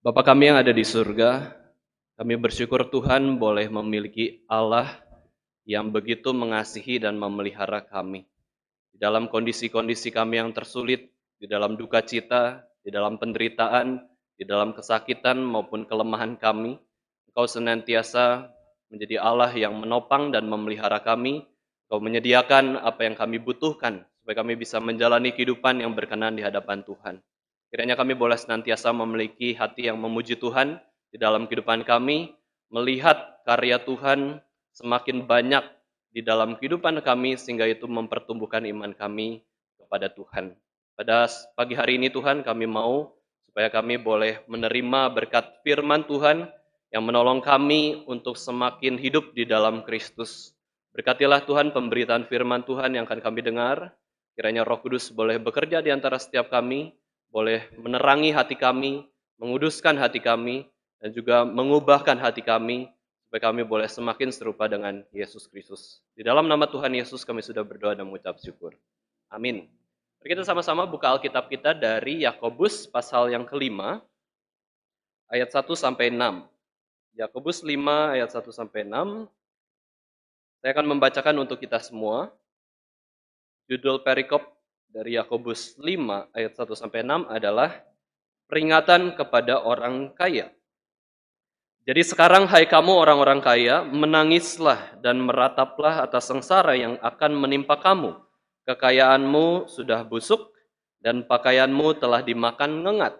Bapa kami yang ada di surga, kami bersyukur Tuhan boleh memiliki Allah yang begitu mengasihi dan memelihara kami. Di dalam kondisi-kondisi kami yang tersulit, di dalam duka cita, di dalam penderitaan, di dalam kesakitan maupun kelemahan kami, Engkau senantiasa menjadi Allah yang menopang dan memelihara kami. Engkau menyediakan apa yang kami butuhkan, supaya kami bisa menjalani kehidupan yang berkenan di hadapan Tuhan. Kiranya kami boleh senantiasa memiliki hati yang memuji Tuhan di dalam kehidupan kami, melihat karya Tuhan semakin banyak di dalam kehidupan kami, sehingga itu mempertumbuhkan iman kami kepada Tuhan. Pada pagi hari ini Tuhan, kami mau supaya kami boleh menerima berkat firman Tuhan yang menolong kami untuk semakin hidup di dalam Kristus. Berkatilah Tuhan pemberitaan firman Tuhan yang akan kami dengar. Kiranya Roh Kudus boleh bekerja di antara setiap kami, boleh menerangi hati kami, menguduskan hati kami, dan juga mengubahkan hati kami, supaya kami boleh semakin serupa dengan Yesus Kristus. Di dalam nama Tuhan Yesus kami sudah berdoa dan mengucap syukur. Amin. Mari kita sama-sama buka Alkitab kita dari Yakobus pasal yang kelima, ayat 1 sampai 6. Yakobus 5 ayat 1 sampai 6. Saya akan membacakan untuk kita semua. Judul perikop dari Yakobus 5 ayat 1 sampai 6 adalah peringatan kepada orang kaya. Jadi sekarang hai kamu orang-orang kaya, menangislah dan merataplah atas sengsara yang akan menimpa kamu. Kekayaanmu sudah busuk dan pakaianmu telah dimakan ngengat.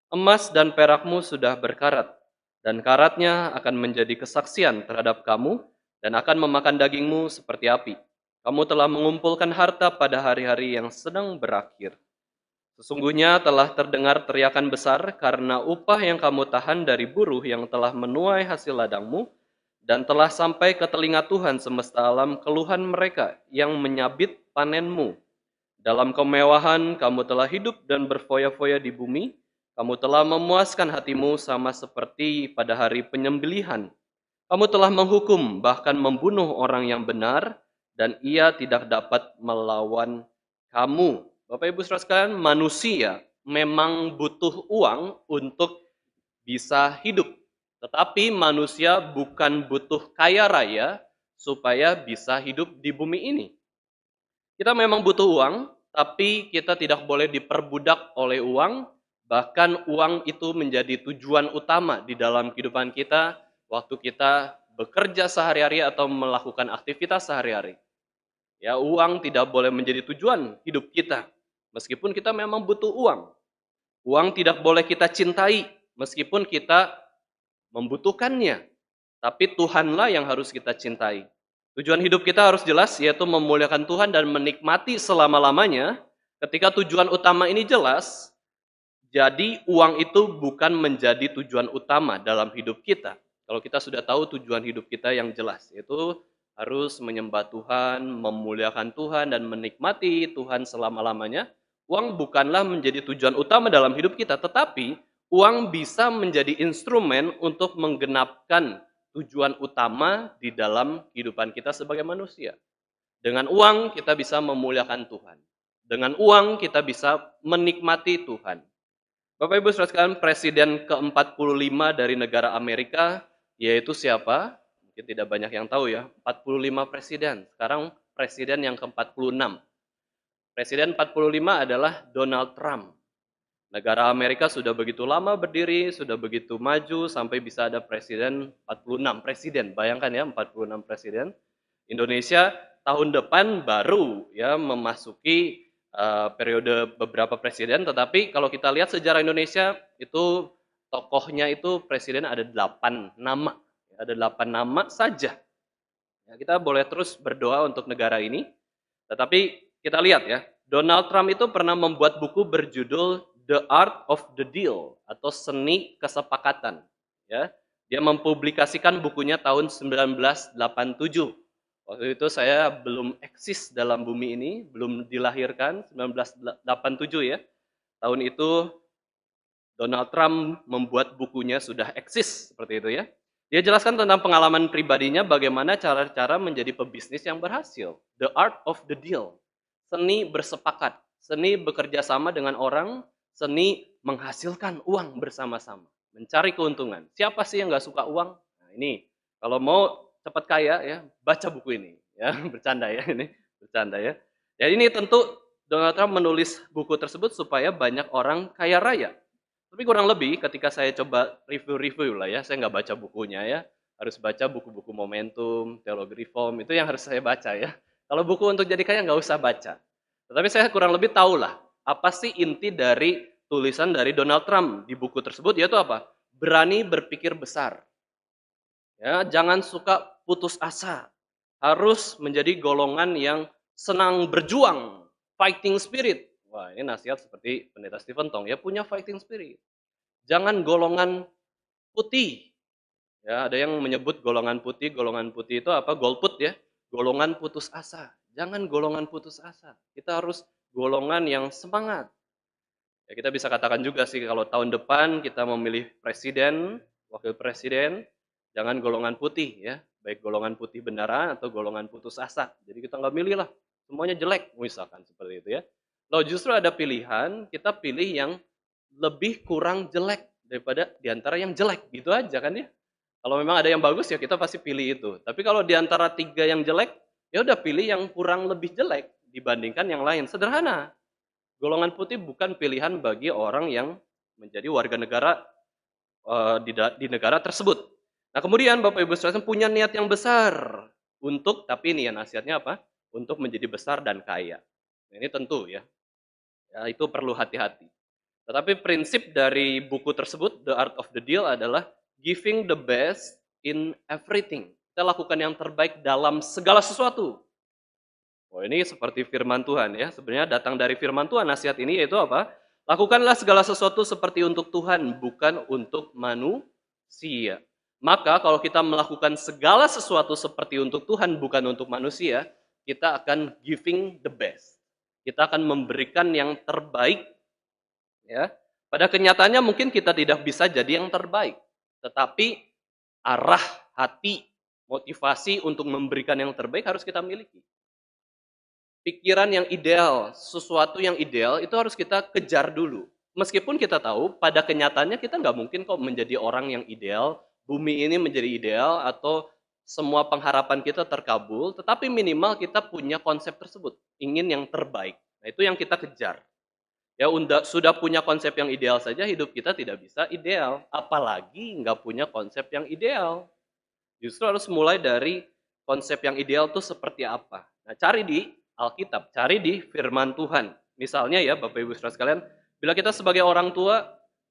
Emas dan perakmu sudah berkarat, dan karatnya akan menjadi kesaksian terhadap kamu dan akan memakan dagingmu seperti api. Kamu telah mengumpulkan harta pada hari-hari yang sedang berakhir. Sesungguhnya telah terdengar teriakan besar karena upah yang kamu tahan dari buruh yang telah menuai hasil ladangmu, dan telah sampai ke telinga Tuhan semesta alam keluhan mereka yang menyabit panenmu. Dalam kemewahan kamu telah hidup dan berfoya-foya di bumi, kamu telah memuaskan hatimu sama seperti pada hari penyembelihan. Kamu telah menghukum bahkan membunuh orang yang benar, dan ia tidak dapat melawan kamu. Bapak Ibu Saudara sekalian, manusia memang butuh uang untuk bisa hidup. Tetapi manusia bukan butuh kaya raya supaya bisa hidup di bumi ini. Kita memang butuh uang, tapi kita tidak boleh diperbudak oleh uang, bahkan uang itu menjadi tujuan utama di dalam kehidupan kita waktu kita bekerja sehari-hari atau melakukan aktivitas sehari-hari. Ya, uang tidak boleh menjadi tujuan hidup kita. Meskipun kita memang butuh uang. Uang tidak boleh kita cintai meskipun kita membutuhkannya. Tapi Tuhanlah yang harus kita cintai. Tujuan hidup kita harus jelas, yaitu memuliakan Tuhan dan menikmati selama-lamanya. Ketika tujuan utama ini jelas, jadi uang itu bukan menjadi tujuan utama dalam hidup kita. Kalau kita sudah tahu tujuan hidup kita yang jelas, yaitu harus menyembah Tuhan, memuliakan Tuhan, dan menikmati Tuhan selama-lamanya. Uang bukanlah menjadi tujuan utama dalam hidup kita, tetapi uang bisa menjadi instrumen untuk menggenapkan tujuan utama di dalam kehidupan kita sebagai manusia. Dengan uang kita bisa memuliakan Tuhan. Dengan uang kita bisa menikmati Tuhan. Bapak Ibu Saudara sekalian, Presiden ke-45 dari negara Amerika, yaitu siapa? Mungkin tidak banyak yang tahu ya, 45 presiden. Sekarang presiden yang ke-46. Presiden 45 adalah Donald Trump. Negara Amerika sudah begitu lama berdiri, sudah begitu maju, sampai bisa ada presiden 46 presiden. Bayangkan ya, 46 presiden. Indonesia tahun depan baru ya memasuki periode beberapa presiden, tetapi kalau kita lihat sejarah Indonesia itu tokohnya itu presiden ada 8 nama, ada 8 nama saja. Ya, kita boleh terus berdoa untuk negara ini, tetapi kita lihat ya, Donald Trump itu pernah membuat buku berjudul The Art of the Deal atau Seni Kesepakatan. Ya, dia mempublikasikan bukunya tahun 1987. Waktu itu saya belum eksis dalam bumi ini, belum dilahirkan, 1987 ya. Tahun itu Donald Trump membuat bukunya sudah eksis, seperti itu ya. Dia jelaskan tentang pengalaman pribadinya bagaimana cara-cara menjadi pebisnis yang berhasil. The art of the deal. Seni bersepakat, seni bekerja sama dengan orang, seni menghasilkan uang bersama-sama. mencari keuntungan. Siapa sih yang nggak suka uang? Nah, ini kalau mau cepat kaya ya, baca buku ini ya. Bercanda ya ini, bercanda ya. Ya ini tentu Donald Trump menulis buku tersebut supaya banyak orang kaya raya. Tapi kurang lebih ketika saya coba review-review lah ya, saya nggak baca bukunya ya, harus baca buku-buku Momentum, Teologi Reform, itu yang harus saya baca ya. Kalau buku untuk jadi kaya nggak usah baca. Tetapi saya kurang lebih tahu lah, apa sih inti dari tulisan dari Donald Trump di buku tersebut, yaitu apa? Berani berpikir besar. Ya, jangan suka putus asa. Harus menjadi golongan yang senang berjuang, fighting spirit. Wah, ini nasihat seperti Pendeta Stephen Tong ya, punya fighting spirit. Jangan golongan putih. Ya, ada yang menyebut golongan putih itu apa? Golput ya. Golongan putus asa. Jangan golongan putus asa. Kita harus golongan yang semangat. Ya, kita bisa katakan juga sih kalau tahun depan kita memilih presiden, wakil presiden, jangan golongan putih ya, baik golongan putih benaran atau golongan putus asa. Jadi kita nggak milih lah, semuanya jelek misalkan seperti itu ya. Loh justru ada pilihan, kita pilih yang lebih kurang jelek daripada diantara yang jelek, gitu aja kan ya. Kalau memang ada yang bagus ya kita pasti pilih itu. Tapi kalau diantara tiga yang jelek, ya udah pilih yang kurang lebih jelek dibandingkan yang lain. Sederhana. Golongan putih bukan pilihan bagi orang yang menjadi warga negara di negara tersebut. Nah kemudian Bapak Ibu Saudara punya niat yang besar untuk, tapi ini ya nasihatnya apa? Untuk menjadi besar dan kaya. Nah, ini tentu ya, ya itu perlu hati-hati. Tetapi prinsip dari buku tersebut, The Art of the Deal adalah giving the best in everything. Kita lakukan yang terbaik dalam segala sesuatu. Oh ini seperti firman Tuhan ya. Sebenarnya datang dari firman Tuhan nasihat ini yaitu apa? Lakukanlah segala sesuatu seperti untuk Tuhan, bukan untuk manusia. Maka kalau kita melakukan segala sesuatu seperti untuk Tuhan, bukan untuk manusia, kita akan giving the best. Kita akan memberikan yang terbaik. Ya. Pada kenyataannya mungkin kita tidak bisa jadi yang terbaik. Tetapi arah hati, motivasi untuk memberikan yang terbaik harus kita miliki. Pikiran yang ideal, sesuatu yang ideal itu harus kita kejar dulu. Meskipun kita tahu pada kenyataannya kita nggak mungkin kok menjadi orang yang ideal, bumi ini menjadi ideal atau semua pengharapan kita terkabul, tetapi minimal kita punya konsep tersebut, ingin yang terbaik. Nah itu yang kita kejar. Ya sudah punya konsep yang ideal saja hidup kita tidak bisa ideal, apalagi nggak punya konsep yang ideal. Justru harus mulai dari konsep yang ideal itu seperti apa. Nah cari di Alkitab, cari di firman Tuhan. Misalnya ya Bapak Ibu Saudara sekalian, bila kita sebagai orang tua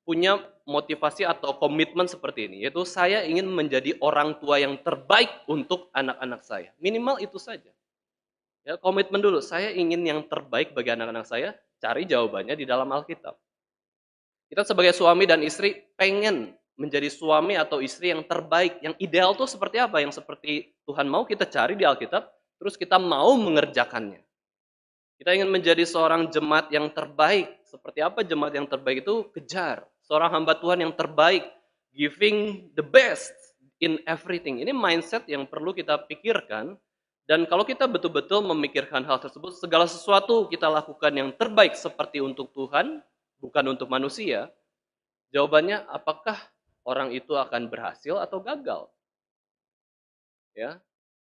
punya motivasi atau komitmen seperti ini, yaitu saya ingin menjadi orang tua yang terbaik untuk anak-anak saya. Minimal itu saja. Ya, komitmen dulu, saya ingin yang terbaik bagi anak-anak saya, cari jawabannya di dalam Alkitab. Kita sebagai suami dan istri pengen menjadi suami atau istri yang terbaik, yang ideal tuh seperti apa? Yang seperti Tuhan mau kita cari di Alkitab, terus kita mau mengerjakannya. Kita ingin menjadi seorang jemaat yang terbaik. Seperti apa jemaat yang terbaik itu? Kejar. Seorang hamba Tuhan yang terbaik. Giving the best in everything. Ini mindset yang perlu kita pikirkan. Dan kalau kita betul-betul memikirkan hal tersebut, segala sesuatu kita lakukan yang terbaik seperti untuk Tuhan, bukan untuk manusia. Jawabannya, apakah orang itu akan berhasil atau gagal? Ya,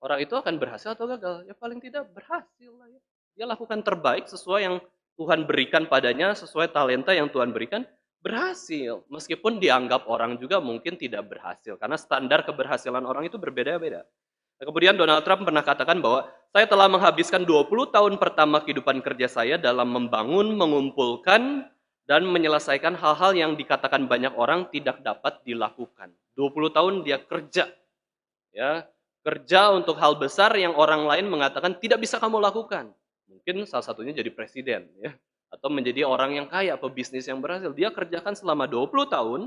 orang itu akan berhasil atau gagal? Ya paling tidak berhasil lah ya. Dia lakukan terbaik sesuai yang Tuhan berikan padanya, sesuai talenta yang Tuhan berikan, berhasil. Meskipun dianggap orang juga mungkin tidak berhasil, karena standar keberhasilan orang itu berbeda-beda. Nah, kemudian Donald Trump pernah katakan bahwa saya telah menghabiskan 20 tahun pertama kehidupan kerja saya dalam membangun, mengumpulkan, dan menyelesaikan hal-hal yang dikatakan banyak orang tidak dapat dilakukan. 20 tahun dia kerja. Ya, kerja untuk hal besar yang orang lain mengatakan tidak bisa kamu lakukan. Mungkin salah satunya jadi presiden ya, atau menjadi orang yang kaya, pebisnis yang berhasil. Dia kerjakan selama 20 tahun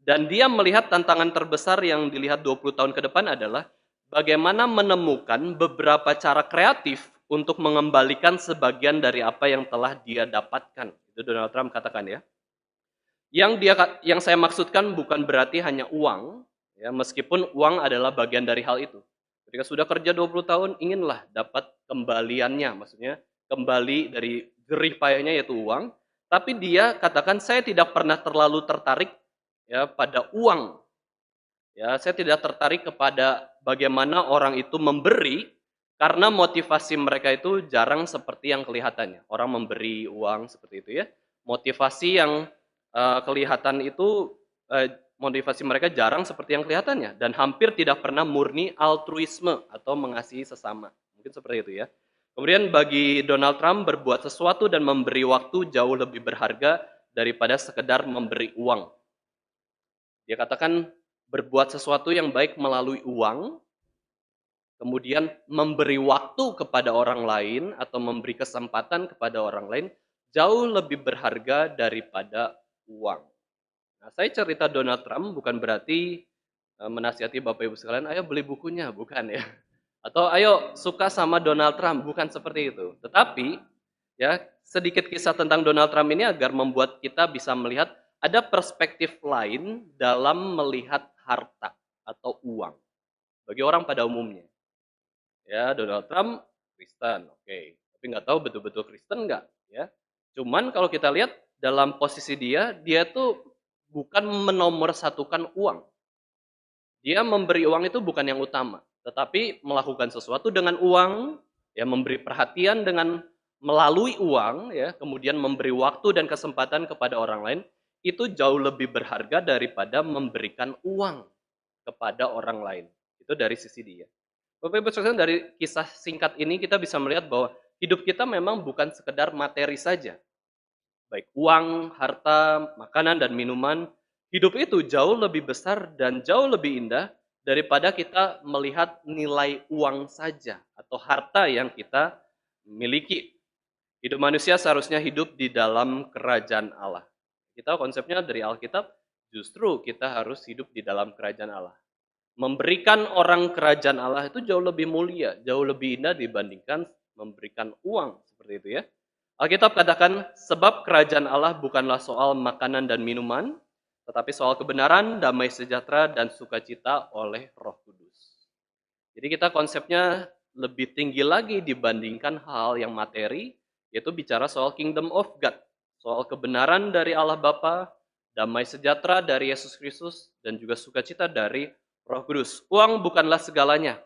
dan dia melihat tantangan terbesar yang dilihat 20 tahun ke depan adalah bagaimana menemukan beberapa cara kreatif untuk mengembalikan sebagian dari apa yang telah dia dapatkan. Itu Donald Trump katakan ya. Yang saya maksudkan bukan berarti hanya uang, ya, meskipun uang adalah bagian dari hal itu. Ketika sudah kerja 20 tahun, inginlah dapat kembaliannya, maksudnya kembali dari jerih payahnya yaitu uang. Tapi dia katakan, saya tidak pernah terlalu tertarik ya, pada uang. Ya, saya tidak tertarik kepada bagaimana orang itu memberi karena motivasi mereka itu jarang seperti yang kelihatannya. Orang memberi uang seperti itu ya. Motivasi yang kelihatan itu motivasi mereka jarang seperti yang kelihatannya dan hampir tidak pernah murni altruisme atau mengasihi sesama. Mungkin seperti itu ya. Kemudian bagi Donald Trump berbuat sesuatu dan memberi waktu jauh lebih berharga daripada sekedar memberi uang. Dia katakan berbuat sesuatu yang baik melalui uang, kemudian memberi waktu kepada orang lain atau memberi kesempatan kepada orang lain jauh lebih berharga daripada uang. Nah, saya cerita Donald Trump bukan berarti menasihati Bapak Ibu sekalian, ayo beli bukunya, bukan ya. Atau ayo suka sama Donald Trump, bukan seperti itu. Tetapi ya, sedikit kisah tentang Donald Trump ini agar membuat kita bisa melihat ada perspektif lain dalam melihat harta atau uang bagi orang pada umumnya. Ya, Donald Trump Kristen, oke. Tapi nggak tahu betul-betul Kristen nggak, ya. Cuman kalau kita lihat dalam posisi dia tuh bukan menomorsatukan uang. Dia memberi uang itu bukan yang utama, tetapi melakukan sesuatu dengan uang, ya memberi perhatian dengan melalui uang, ya kemudian memberi waktu dan kesempatan kepada orang lain, itu jauh lebih berharga daripada memberikan uang kepada orang lain. Itu dari sisi dia. Bapak Ibu sekalian, dari kisah singkat ini kita bisa melihat bahwa hidup kita memang bukan sekedar materi saja. Baik uang, harta, makanan, dan minuman, hidup itu jauh lebih besar dan jauh lebih indah daripada kita melihat nilai uang saja atau harta yang kita miliki. Hidup manusia seharusnya hidup di dalam kerajaan Allah. Kita konsepnya dari Alkitab, justru kita harus hidup di dalam kerajaan Allah. Memberikan orang kerajaan Allah itu jauh lebih mulia, jauh lebih indah dibandingkan memberikan uang, seperti itu ya. Alkitab katakan, sebab kerajaan Allah bukanlah soal makanan dan minuman, tetapi soal kebenaran, damai sejahtera, dan sukacita oleh Roh Kudus. Jadi kita konsepnya lebih tinggi lagi dibandingkan hal yang materi, yaitu bicara soal kingdom of God, soal kebenaran dari Allah Bapa, damai sejahtera dari Yesus Kristus, dan juga sukacita dari Roh Kudus. Uang bukanlah segalanya.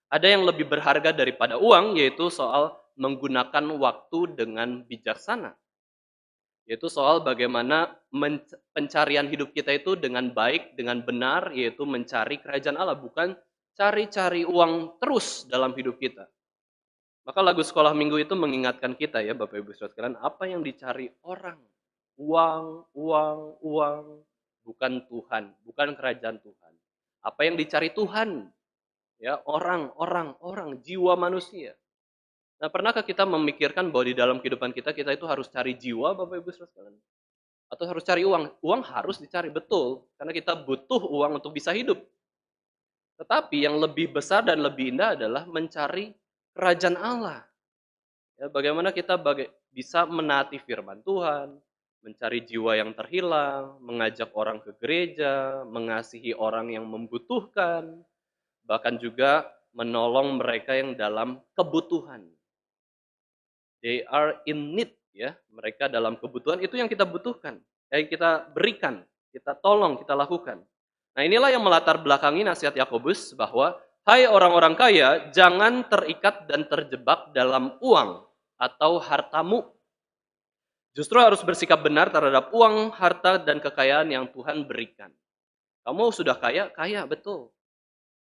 Ada yang lebih berharga daripada uang, yaitu soal menggunakan waktu dengan bijaksana. Yaitu soal bagaimana pencarian hidup kita itu dengan baik, dengan benar, yaitu mencari kerajaan Allah, bukan cari-cari uang terus dalam hidup kita. Maka lagu sekolah minggu itu mengingatkan kita ya Bapak Ibu Saudara sekalian, apa yang dicari orang? Uang, uang, uang, bukan Tuhan, bukan kerajaan Tuhan. Apa yang dicari Tuhan? Ya, orang, jiwa manusia. Nah, pernahkah kita memikirkan bahwa di dalam kehidupan kita itu harus cari jiwa, Bapak Ibu Saudara sekalian? Atau harus cari uang? Uang harus dicari, betul. Karena kita butuh uang untuk bisa hidup. Tetapi yang lebih besar dan lebih indah adalah mencari kerajaan Allah. Ya, bagaimana kita bisa menaati firman Tuhan, mencari jiwa yang terhilang, mengajak orang ke gereja, mengasihi orang yang membutuhkan, bahkan juga menolong mereka yang dalam kebutuhan. They are in need, ya. Mereka dalam kebutuhan, itu yang kita butuhkan, yang kita berikan, kita tolong, kita lakukan. Nah, inilah yang melatar belakangi nasihat Yakobus bahwa hai orang-orang kaya, jangan terikat dan terjebak dalam uang atau hartamu. Justru harus bersikap benar terhadap uang, harta, dan kekayaan yang Tuhan berikan. Kamu sudah kaya, kaya betul.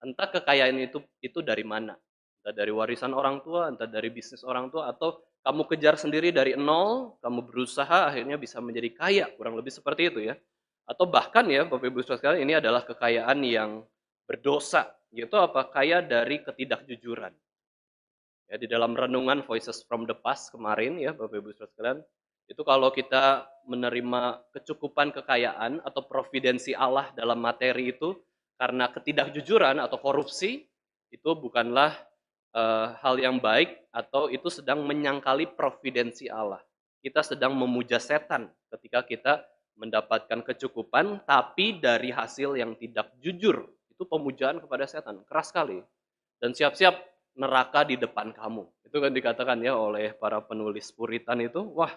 Entah kekayaan itu dari mana. Entah dari warisan orang tua, entah dari bisnis orang tua, atau kamu kejar sendiri dari nol, kamu berusaha akhirnya bisa menjadi kaya, kurang lebih seperti itu ya. Atau bahkan ya, Bapak Ibu Saudara sekalian, ini adalah kekayaan yang berdosa, yaitu apa? Kaya dari ketidakjujuran. Ya, di dalam renungan Voices from the Past kemarin ya, Bapak Ibu Saudara sekalian, itu kalau kita menerima kecukupan kekayaan atau providensi Allah dalam materi itu karena ketidakjujuran atau korupsi, itu bukanlah hal yang baik atau itu sedang menyangkali providensi Allah. Kita sedang memuja setan ketika kita mendapatkan kecukupan tapi dari hasil yang tidak jujur. Itu pemujaan kepada setan, keras sekali. Dan siap-siap neraka di depan kamu. Itu kan dikatakan ya oleh para penulis Puritan itu, wah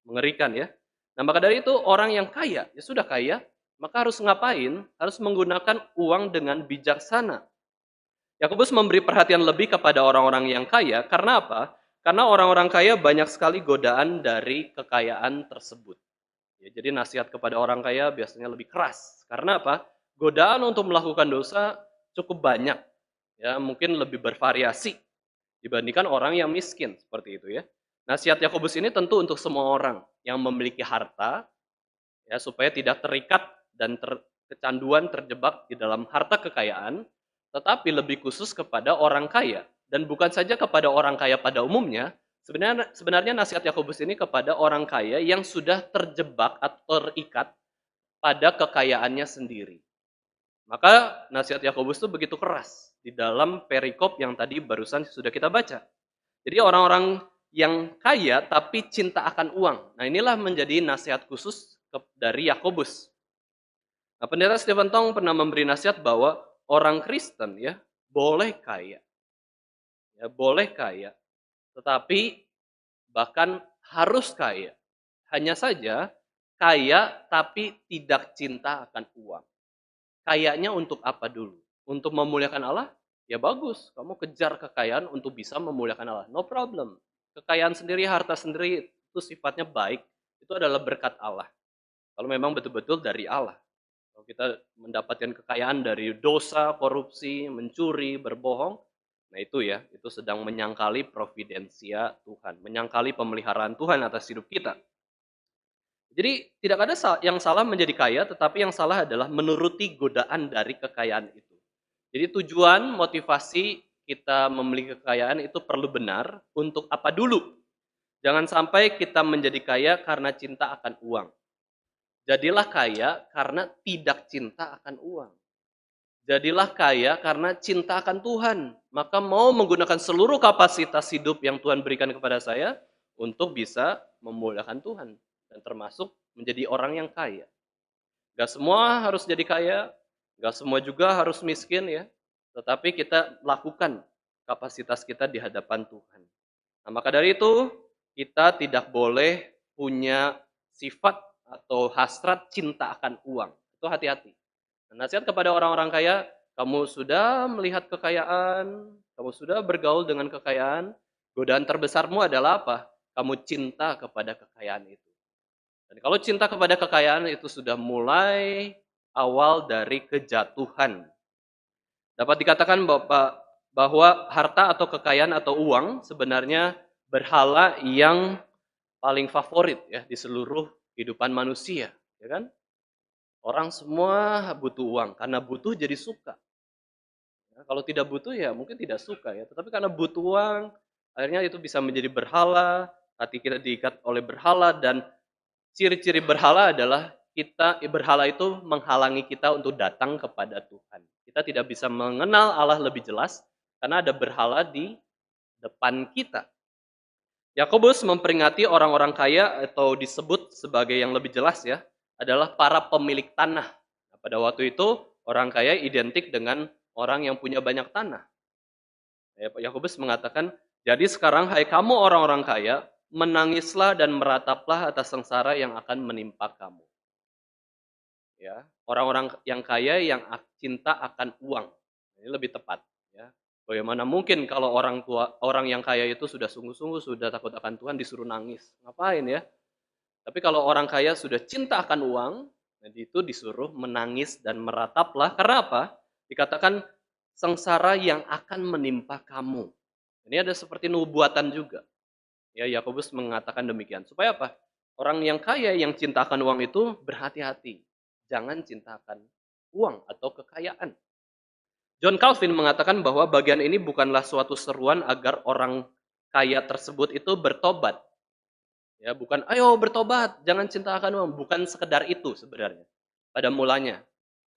mengerikan ya. Nah maka dari itu orang yang kaya, ya sudah kaya, Maka harus ngapain? Harus menggunakan uang dengan bijaksana. Yakobus memberi perhatian lebih kepada orang-orang yang kaya. Karena apa? Karena orang-orang kaya banyak sekali godaan dari kekayaan tersebut. Ya, jadi nasihat kepada orang kaya biasanya lebih keras. Karena apa? Godaan untuk melakukan dosa cukup banyak. Ya, mungkin lebih bervariasi dibandingkan orang yang miskin, seperti itu ya. Nasihat Yakobus ini tentu untuk semua orang yang memiliki harta, ya, supaya tidak terikat dan kecanduan terjebak di dalam harta kekayaan, tetapi lebih khusus kepada orang kaya. Dan bukan saja kepada orang kaya pada umumnya, sebenarnya nasihat Yakobus ini kepada orang kaya yang sudah terjebak atau terikat pada kekayaannya sendiri. Maka nasihat Yakobus itu begitu keras di dalam perikop yang tadi barusan sudah kita baca. Jadi orang-orang yang kaya tapi cinta akan uang. Nah, inilah menjadi nasihat khusus dari Yakobus. Nah, Pendeta Stephen Tong pernah memberi nasihat bahwa orang Kristen ya boleh kaya. Ya, boleh kaya, tetapi bahkan harus kaya. Hanya saja kaya tapi tidak cinta akan uang. Kayanya untuk apa dulu? Untuk memuliakan Allah? Ya bagus, kamu kejar kekayaan untuk bisa memuliakan Allah. No problem. Kekayaan sendiri, harta sendiri itu sifatnya baik. Itu adalah berkat Allah. Kalau memang betul-betul dari Allah. Kalau kita mendapatkan kekayaan dari dosa, korupsi, mencuri, berbohong, nah itu ya, itu sedang menyangkali providensia Tuhan, menyangkali pemeliharaan Tuhan atas hidup kita. Jadi tidak ada yang salah menjadi kaya, tetapi yang salah adalah menuruti godaan dari kekayaan itu. Jadi tujuan, motivasi kita memiliki kekayaan itu perlu benar untuk apa dulu. Jangan sampai kita menjadi kaya karena cinta akan uang. Jadilah kaya karena tidak cinta akan uang. Jadilah kaya karena cinta akan Tuhan. Maka mau menggunakan seluruh kapasitas hidup yang Tuhan berikan kepada saya untuk bisa memuliakan Tuhan. Dan termasuk menjadi orang yang kaya. Gak semua harus jadi kaya, gak semua juga harus miskin ya. Tetapi kita lakukan kapasitas kita di hadapan Tuhan. Nah, maka dari itu kita tidak boleh punya sifat atau hasrat cinta akan uang. Itu hati-hati. Nah, nasihat kepada orang-orang kaya, kamu sudah melihat kekayaan, kamu sudah bergaul dengan kekayaan, godaan terbesarmu adalah apa? Kamu cinta kepada kekayaan itu. Dan kalau cinta kepada kekayaan itu sudah mulai awal dari kejatuhan. Dapat dikatakan bahwa harta atau kekayaan atau uang sebenarnya berhala yang paling favorit ya di seluruh kehidupan manusia, ya kan? Orang semua butuh uang, karena butuh jadi suka. Ya, kalau tidak butuh ya mungkin tidak suka ya, tetapi karena butuh uang, akhirnya itu bisa menjadi berhala, hati kita diikat oleh berhala, dan ciri-ciri berhala adalah berhala itu menghalangi kita untuk datang kepada Tuhan. Kita tidak bisa mengenal Allah lebih jelas, karena ada berhala di depan kita. Yakobus memperingati orang-orang kaya atau disebut sebagai yang lebih jelas ya, adalah para pemilik tanah. Nah, pada waktu itu orang kaya identik dengan orang yang punya banyak tanah. Yakobus mengatakan, jadi sekarang hai kamu orang-orang kaya, menangislah dan merataplah atas sengsara yang akan menimpa kamu. Ya, orang-orang yang kaya yang cinta akan uang. Ini lebih tepat. Ya. Bagaimana mungkin kalau orang yang kaya itu sudah sungguh-sungguh sudah takut akan Tuhan disuruh nangis? Ngapain ya? Tapi kalau orang kaya sudah cinta akan uang, jadi itu disuruh menangis dan merataplah. Karena apa? Dikatakan sengsara yang akan menimpa kamu. Ini ada seperti nubuatan juga. Ya, Yakobus mengatakan demikian. Supaya apa? Orang yang kaya yang cinta akan uang itu berhati-hati. Jangan cintakan uang atau kekayaan. John Calvin mengatakan bahwa bagian ini bukanlah suatu seruan agar orang kaya tersebut itu bertobat. Ya, bukan ayo bertobat, jangan cinta akan uang, bukan sekedar itu sebenarnya pada mulanya.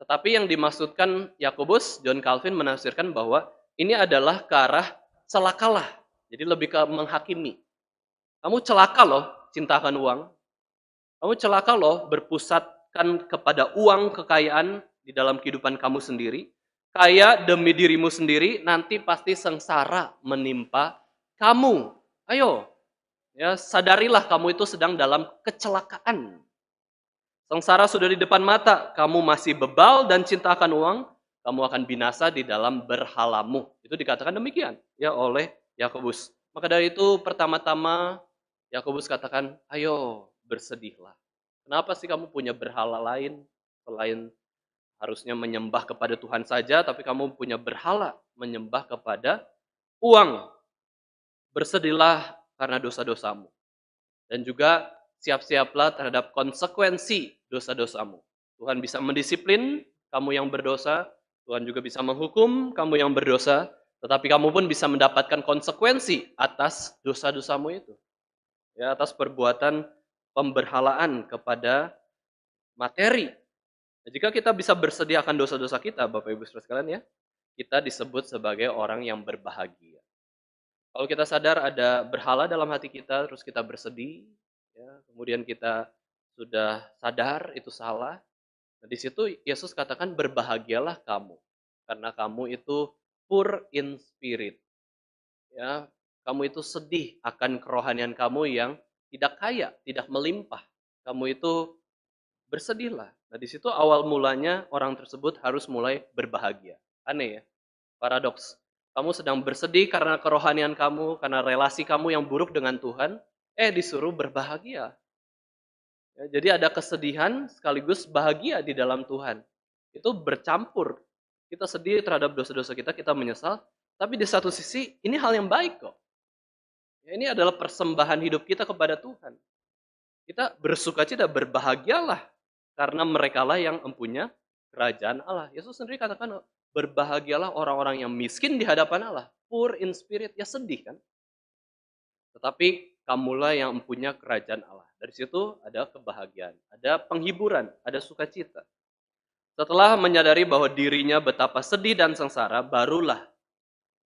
Tetapi yang dimaksudkan Yakobus, John Calvin menafsirkan bahwa ini adalah ke arah celakalah. Jadi lebih ke menghakimi. Kamu celaka loh cinta akan uang. Kamu celaka loh berpusatkan kepada uang kekayaan di dalam kehidupan kamu sendiri. Kaya demi dirimu sendiri, nanti pasti sengsara menimpa kamu. Ayo, ya sadarilah kamu itu sedang dalam kecelakaan. Sengsara sudah di depan mata, kamu masih bebal dan cinta akan uang, kamu akan binasa di dalam berhalamu. Itu dikatakan demikian ya oleh Yakobus. Maka dari itu pertama-tama Yakobus katakan, ayo bersedihlah. Kenapa sih kamu punya berhala lain selain harusnya menyembah kepada Tuhan saja, tapi kamu punya berhala menyembah kepada uang. Bersedihlah karena dosa-dosamu. Dan juga siap-siaplah terhadap konsekuensi dosa-dosamu. Tuhan bisa mendisiplin kamu yang berdosa, Tuhan juga bisa menghukum kamu yang berdosa, tetapi kamu pun bisa mendapatkan konsekuensi atas dosa-dosamu itu. Ya, atas perbuatan pemberhalaan kepada materi. Nah, jika kita bisa bersedia akan dosa-dosa kita, Bapak Ibu Saudara sekalian ya, kita disebut sebagai orang yang berbahagia. Kalau kita sadar ada berhala dalam hati kita, terus kita bersedih, ya, kemudian kita sudah sadar itu salah. Nah, di situ Yesus katakan berbahagialah kamu, karena kamu itu poor in spirit. Ya, kamu itu sedih akan kerohanian kamu yang tidak kaya, tidak melimpah. Kamu itu bersedihlah. Nah, di situ awal mulanya orang tersebut harus mulai berbahagia. Aneh ya, paradoks. Kamu sedang bersedih karena kerohanian kamu, karena relasi kamu yang buruk dengan Tuhan, disuruh berbahagia. Ya, jadi ada kesedihan sekaligus bahagia di dalam Tuhan. Itu bercampur. Kita sedih terhadap dosa-dosa kita, kita menyesal, tapi di satu sisi ini hal yang baik kok. Ya, ini adalah persembahan hidup kita kepada Tuhan. Kita bersukacita, berbahagialah karena merekalah yang mempunyai kerajaan Allah. Yesus sendiri katakan, berbahagialah orang-orang yang miskin di hadapan Allah. Poor in spirit, ya sedih kan. Tetapi kamulah yang mempunyai kerajaan Allah. Dari situ ada kebahagiaan, ada penghiburan, ada sukacita. Setelah menyadari bahwa dirinya betapa sedih dan sengsara, barulah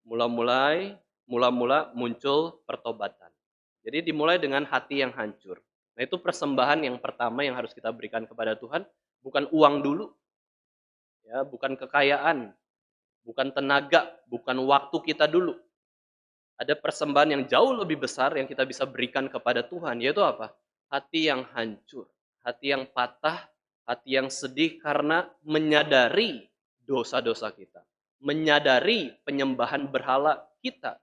mula-mula muncul pertobatan. Jadi dimulai dengan hati yang hancur. Nah, itu persembahan yang pertama yang harus kita berikan kepada Tuhan, bukan uang dulu, ya, bukan kekayaan, bukan tenaga, bukan waktu kita dulu. Ada persembahan yang jauh lebih besar yang kita bisa berikan kepada Tuhan, yaitu apa? Hati yang hancur, hati yang patah, hati yang sedih karena menyadari dosa-dosa kita, menyadari penyembahan berhala kita.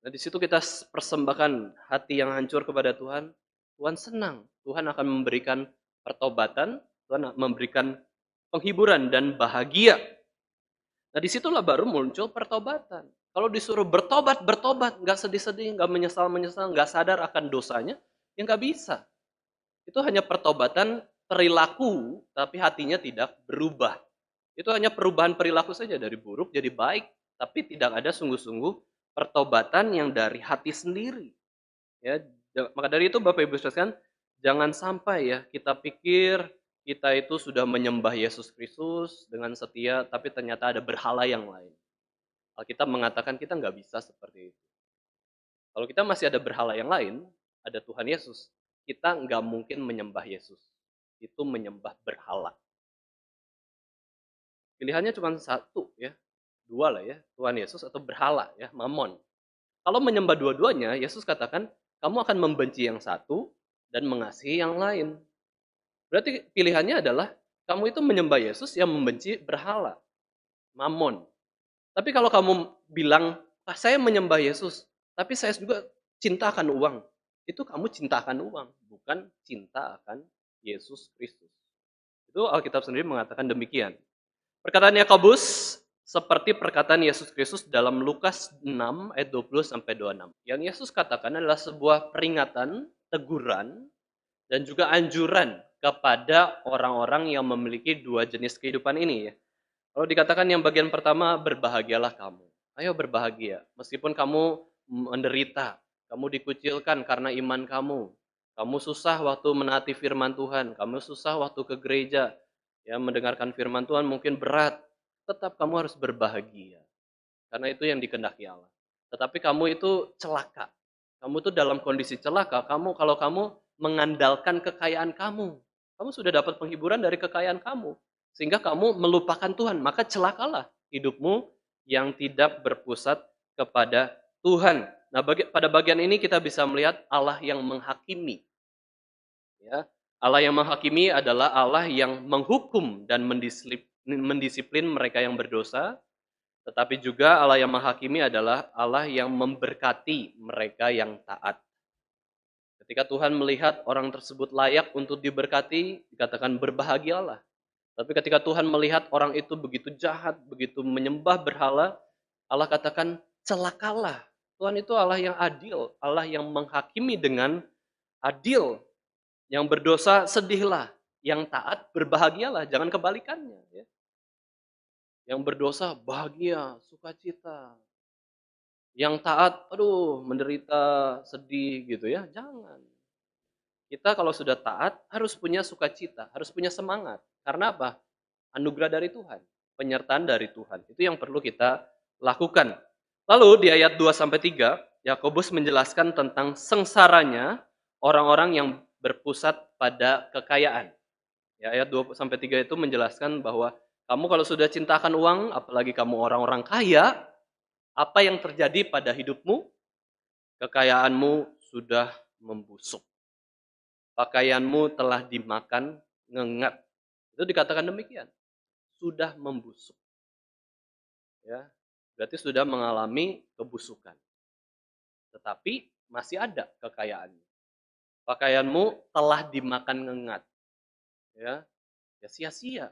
Nah, di situ kita persembahkan hati yang hancur kepada Tuhan. Tuhan senang. Tuhan akan memberikan pertobatan, Tuhan memberikan penghiburan dan bahagia. Nah, disitulah baru muncul pertobatan. Kalau disuruh bertobat, nggak sedih-sedih, nggak menyesal-menyesal, nggak sadar akan dosanya, ya nggak bisa. Itu hanya pertobatan perilaku, tapi hatinya tidak berubah. Itu hanya perubahan perilaku saja, dari buruk jadi baik, tapi tidak ada sungguh-sungguh pertobatan yang dari hati sendiri. Ya, maka dari itu Bapak Ibu sekalian, jangan sampai ya kita pikir kita itu sudah menyembah Yesus Kristus dengan setia, tapi ternyata ada berhala yang lain. Alkitab mengatakan kita nggak bisa seperti itu. Kalau kita masih ada berhala yang lain, ada Tuhan Yesus, kita nggak mungkin menyembah Yesus. Itu menyembah berhala. Pilihannya cuma satu ya, dua lah ya, Tuhan Yesus atau berhala ya, Mamon. Kalau menyembah dua-duanya, Yesus katakan, kamu akan membenci yang satu dan mengasihi yang lain. Berarti pilihannya adalah, kamu itu menyembah Yesus yang membenci berhala, Mamon. Tapi kalau kamu bilang, saya menyembah Yesus, tapi saya juga cinta akan uang. Itu kamu cinta akan uang, bukan cinta akan Yesus Kristus. Itu Alkitab sendiri mengatakan demikian. Perkataan Yakobus seperti perkataan Yesus Kristus dalam Lukas 6 ayat 20 sampai 26. Yang Yesus katakan adalah sebuah peringatan, teguran, dan juga anjuran kepada orang-orang yang memiliki dua jenis kehidupan ini ya. Kalau dikatakan yang bagian pertama, berbahagialah kamu. Ayo berbahagia, meskipun kamu menderita, kamu dikucilkan karena iman kamu. Kamu susah waktu menaati firman Tuhan, kamu susah waktu ke gereja, ya mendengarkan firman Tuhan mungkin berat, tetap kamu harus berbahagia. Karena itu yang dikehendaki Allah. Tetapi kamu itu celaka. Kamu itu dalam kondisi celaka, kalau kamu mengandalkan kekayaan kamu. Kamu sudah dapat penghiburan dari kekayaan kamu. Sehingga kamu melupakan Tuhan, maka celakalah hidupmu yang tidak berpusat kepada Tuhan. Nah, pada bagian ini kita bisa melihat Allah yang menghakimi. Ya, Allah yang menghakimi adalah Allah yang menghukum dan mendisiplin mereka yang berdosa, tetapi juga Allah yang menghakimi adalah Allah yang memberkati mereka yang taat. Ketika Tuhan melihat orang tersebut layak untuk diberkati, dikatakan berbahagialah. Tapi ketika Tuhan melihat orang itu begitu jahat, begitu menyembah berhala, Allah katakan celakalah. Tuhan itu Allah yang adil, Allah yang menghakimi dengan adil. Yang berdosa sedihlah, yang taat berbahagialah, jangan kebalikannya. Ya. Yang berdosa bahagia, sukacita. Yang taat, aduh menderita, sedih gitu ya, jangan. Kita kalau sudah taat harus punya sukacita, harus punya semangat. Karena apa? Anugerah dari Tuhan, penyertaan dari Tuhan. Itu yang perlu kita lakukan. Lalu di ayat 2 sampai 3, Yakobus menjelaskan tentang sengsaranya orang-orang yang berpusat pada kekayaan. Ya, ayat 2 sampai 3 itu menjelaskan bahwa kamu kalau sudah cintakan uang, apalagi kamu orang-orang kaya, apa yang terjadi pada hidupmu? Kekayaanmu sudah membusuk. Pakaianmu telah dimakan ngengat. Itu dikatakan demikian. Sudah membusuk. Ya, berarti sudah mengalami kebusukan. Tetapi masih ada kekayaannya. Pakaianmu telah dimakan ngengat. Ya, ya sia-sia.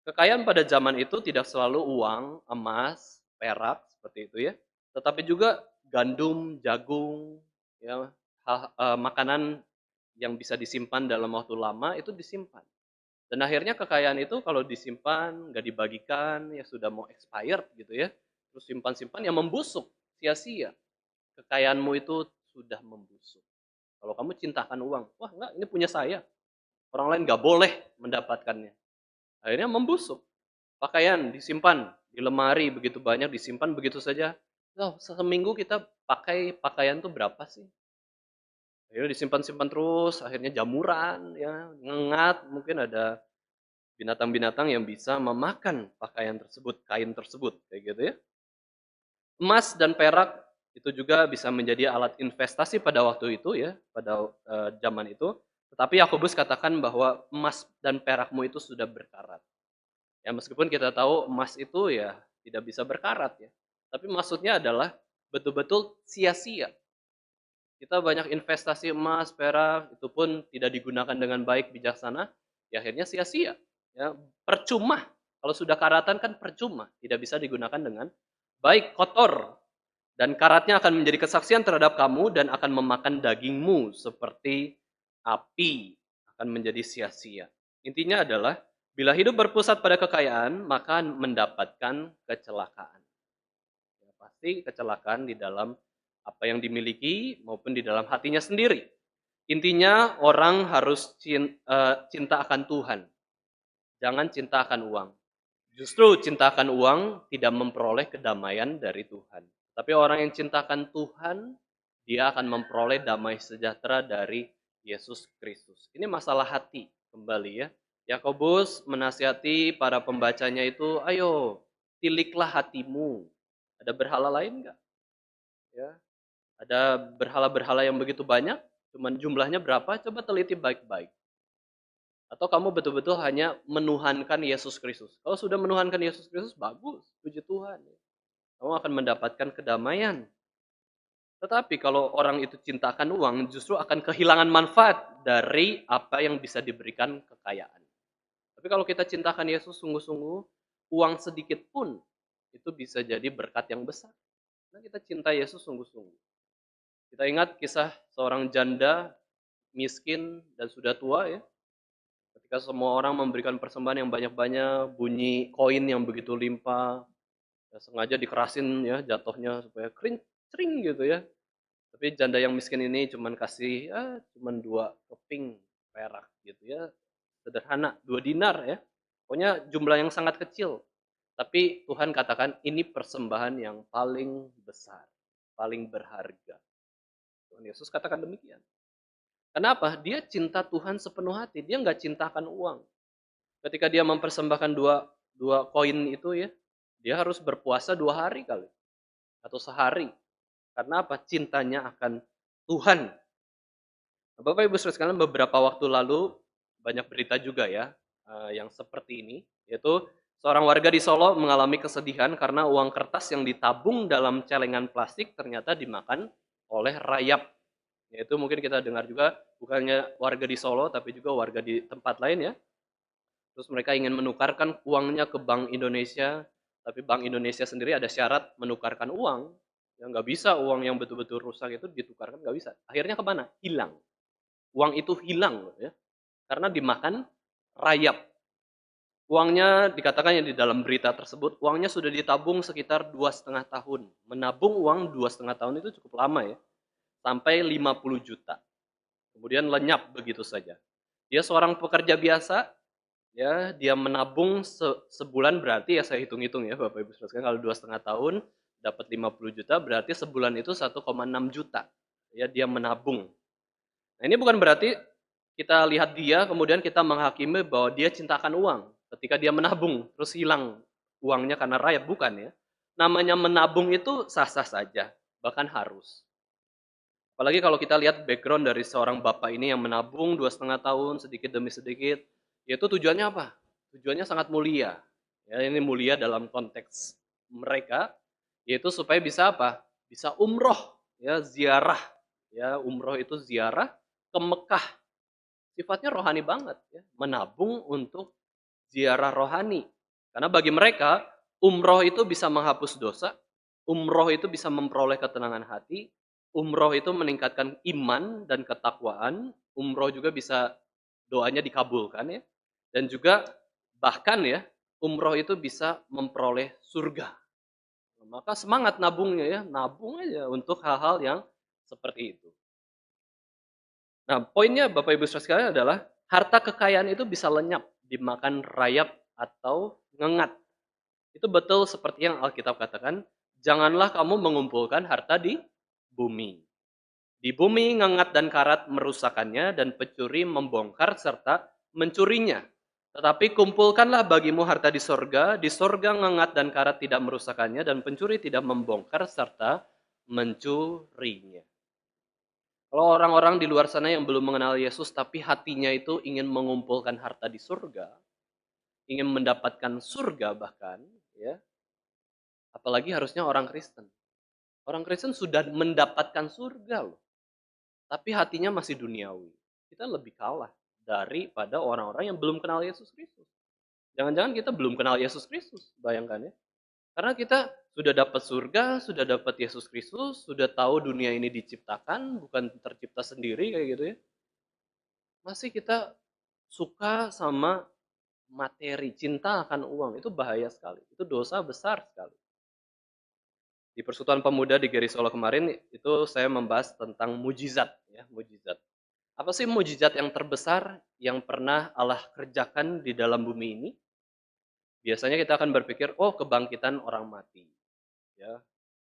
Kekayaan pada zaman itu tidak selalu uang, emas, perak seperti itu ya, tetapi juga gandum, jagung, ya, makanan yang bisa disimpan dalam waktu lama itu disimpan. Dan akhirnya kekayaan itu kalau disimpan, nggak dibagikan, ya sudah mau expired gitu ya, terus simpan-simpan ya membusuk, sia-sia. Kekayaanmu itu sudah membusuk. Kalau kamu cintakan uang, wah enggak, ini punya saya. Orang lain nggak boleh mendapatkannya. Akhirnya membusuk. Pakaian disimpan di lemari begitu banyak, disimpan begitu saja. Loh, seminggu kita pakai pakaian tuh berapa sih? Akhirnya disimpan-simpan terus, akhirnya jamuran, ya ngengat, mungkin ada binatang-binatang yang bisa memakan pakaian tersebut, kain tersebut, kayak gitu ya. Emas dan perak itu juga bisa menjadi alat investasi pada waktu itu ya, pada zaman itu. Tetapi Yakobus katakan bahwa emas dan perakmu itu sudah berkarat. Ya meskipun kita tahu emas itu ya tidak bisa berkarat ya. Tapi maksudnya adalah betul-betul sia-sia. Kita banyak investasi emas, perak, itu pun tidak digunakan dengan baik, bijaksana, ya akhirnya sia-sia. Ya, percuma. Kalau sudah karatan kan percuma, tidak bisa digunakan dengan baik, kotor. Dan karatnya akan menjadi kesaksian terhadap kamu dan akan memakan dagingmu seperti api, akan menjadi sia-sia. Intinya adalah, bila hidup berpusat pada kekayaan, maka mendapatkan kecelakaan. Ya, pasti kecelakaan di dalam apa yang dimiliki maupun di dalam hatinya sendiri. Intinya orang harus cinta akan Tuhan. Jangan cinta akan uang. Justru cinta akan uang tidak memperoleh kedamaian dari Tuhan. Tapi orang yang cintakan Tuhan, dia akan memperoleh damai sejahtera dari Yesus Kristus. Ini masalah hati kembali ya. Yakobus menasihati para pembacanya itu, ayo tiliklah hatimu. Ada berhala lain enggak? Ya, ada berhala-berhala yang begitu banyak, cuman jumlahnya berapa? Coba teliti baik-baik. Atau kamu betul-betul hanya menuhankan Yesus Kristus. Kalau sudah menuhankan Yesus Kristus, bagus, puji Tuhan. Kamu akan mendapatkan kedamaian. Tetapi kalau orang itu cintakan uang, justru akan kehilangan manfaat dari apa yang bisa diberikan kekayaan. Tapi kalau kita cintakan Yesus sungguh-sungguh, uang sedikit pun itu bisa jadi berkat yang besar. Nah, kita cinta Yesus sungguh-sungguh. Kita ingat kisah seorang janda miskin dan sudah tua ya. Ketika semua orang memberikan persembahan yang banyak-banyak, bunyi koin yang begitu limpah, ya sengaja dikerasin ya jatuhnya supaya kering kering gitu ya. Tapi janda yang miskin ini cuman kasih ya cuman 2 keping perak gitu ya. Sederhana, 2 dinar ya. Pokoknya jumlah yang sangat kecil. Tapi Tuhan katakan ini persembahan yang paling besar, paling berharga. Tuhan Yesus katakan demikian. Kenapa? Dia cinta Tuhan sepenuh hati. Dia nggak cintakan uang. Ketika dia mempersembahkan dua koin itu ya, dia harus berpuasa 2 hari kali atau sehari. Karena apa? Cintanya akan Tuhan. Bapak Ibu saudara sekalian, beberapa waktu lalu banyak berita juga ya yang seperti ini, yaitu seorang warga di Solo mengalami kesedihan karena uang kertas yang ditabung dalam celengan plastik ternyata dimakan oleh rayap. Yaitu mungkin kita dengar juga bukannya warga di Solo tapi juga warga di tempat lain ya. Terus mereka ingin menukarkan uangnya ke Bank Indonesia, tapi Bank Indonesia sendiri ada syarat menukarkan uang. Ya nggak bisa uang yang betul-betul rusak itu ditukarkan, nggak bisa. Akhirnya kemana? Hilang. Uang itu hilang ya, karena dimakan rayap. Uangnya dikatakan yang di dalam berita tersebut, uangnya sudah ditabung sekitar 2,5 tahun. Menabung uang 2,5 tahun itu cukup lama ya, sampai 50 juta. Kemudian lenyap begitu saja. Dia seorang pekerja biasa, ya dia menabung sebulan berarti ya saya hitung-hitung ya Bapak Ibu saudara, kalau 2,5 tahun dapat 50 juta berarti sebulan itu 1,6 juta. Ya dia menabung. Nah, ini bukan berarti kita lihat dia kemudian kita menghakimi bahwa dia cintakan uang ketika dia menabung terus hilang uangnya karena rayap, bukan ya. Namanya menabung itu sah-sah saja, bahkan harus. Apalagi kalau kita lihat background dari seorang bapak ini yang menabung 2,5 tahun sedikit demi sedikit, yaitu tujuannya apa? Tujuannya sangat mulia. Ya, ini mulia dalam konteks mereka, yaitu supaya bisa apa? Bisa umroh, ya ziarah. Ya, umroh itu ziarah ke Mekah. Sifatnya rohani banget, ya. Menabung untuk ziarah rohani. Karena bagi mereka, umroh itu bisa menghapus dosa, umroh itu bisa memperoleh ketenangan hati, umroh itu meningkatkan iman dan ketakwaan, umroh juga bisa doanya dikabulkan ya. Dan juga bahkan ya, umroh itu bisa memperoleh surga. Maka semangat nabungnya ya, nabung aja untuk hal-hal yang seperti itu. Nah, poinnya Bapak Ibu saudara sekalian adalah harta kekayaan itu bisa lenyap dimakan rayap atau ngengat. Itu betul seperti yang Alkitab katakan, janganlah kamu mengumpulkan harta di bumi. Di bumi ngengat dan karat merusakannya dan pencuri membongkar serta mencurinya. Tetapi kumpulkanlah bagimu harta di sorga ngengat dan karat tidak merusakannya dan pencuri tidak membongkar serta mencurinya. Kalau orang-orang di luar sana yang belum mengenal Yesus tapi hatinya itu ingin mengumpulkan harta di surga, ingin mendapatkan surga bahkan, ya, apalagi harusnya orang Kristen. Orang Kristen sudah mendapatkan surga loh, tapi hatinya masih duniawi. Kita lebih kalah daripada orang-orang yang belum kenal Yesus Kristus. Jangan-jangan kita belum kenal Yesus Kristus, bayangkan ya. Karena kita sudah dapat surga, sudah dapat Yesus Kristus, sudah tahu dunia ini diciptakan, bukan tercipta sendiri kayak gitu ya. Masih kita suka sama materi, cinta akan uang, itu bahaya sekali. Itu dosa besar sekali. Di Persekutuan Pemuda di Geri Solo kemarin itu saya membahas tentang mujizat ya, mujizat. Apa sih mujizat yang terbesar yang pernah Allah kerjakan di dalam bumi ini? Biasanya kita akan berpikir, oh kebangkitan orang mati. Ya.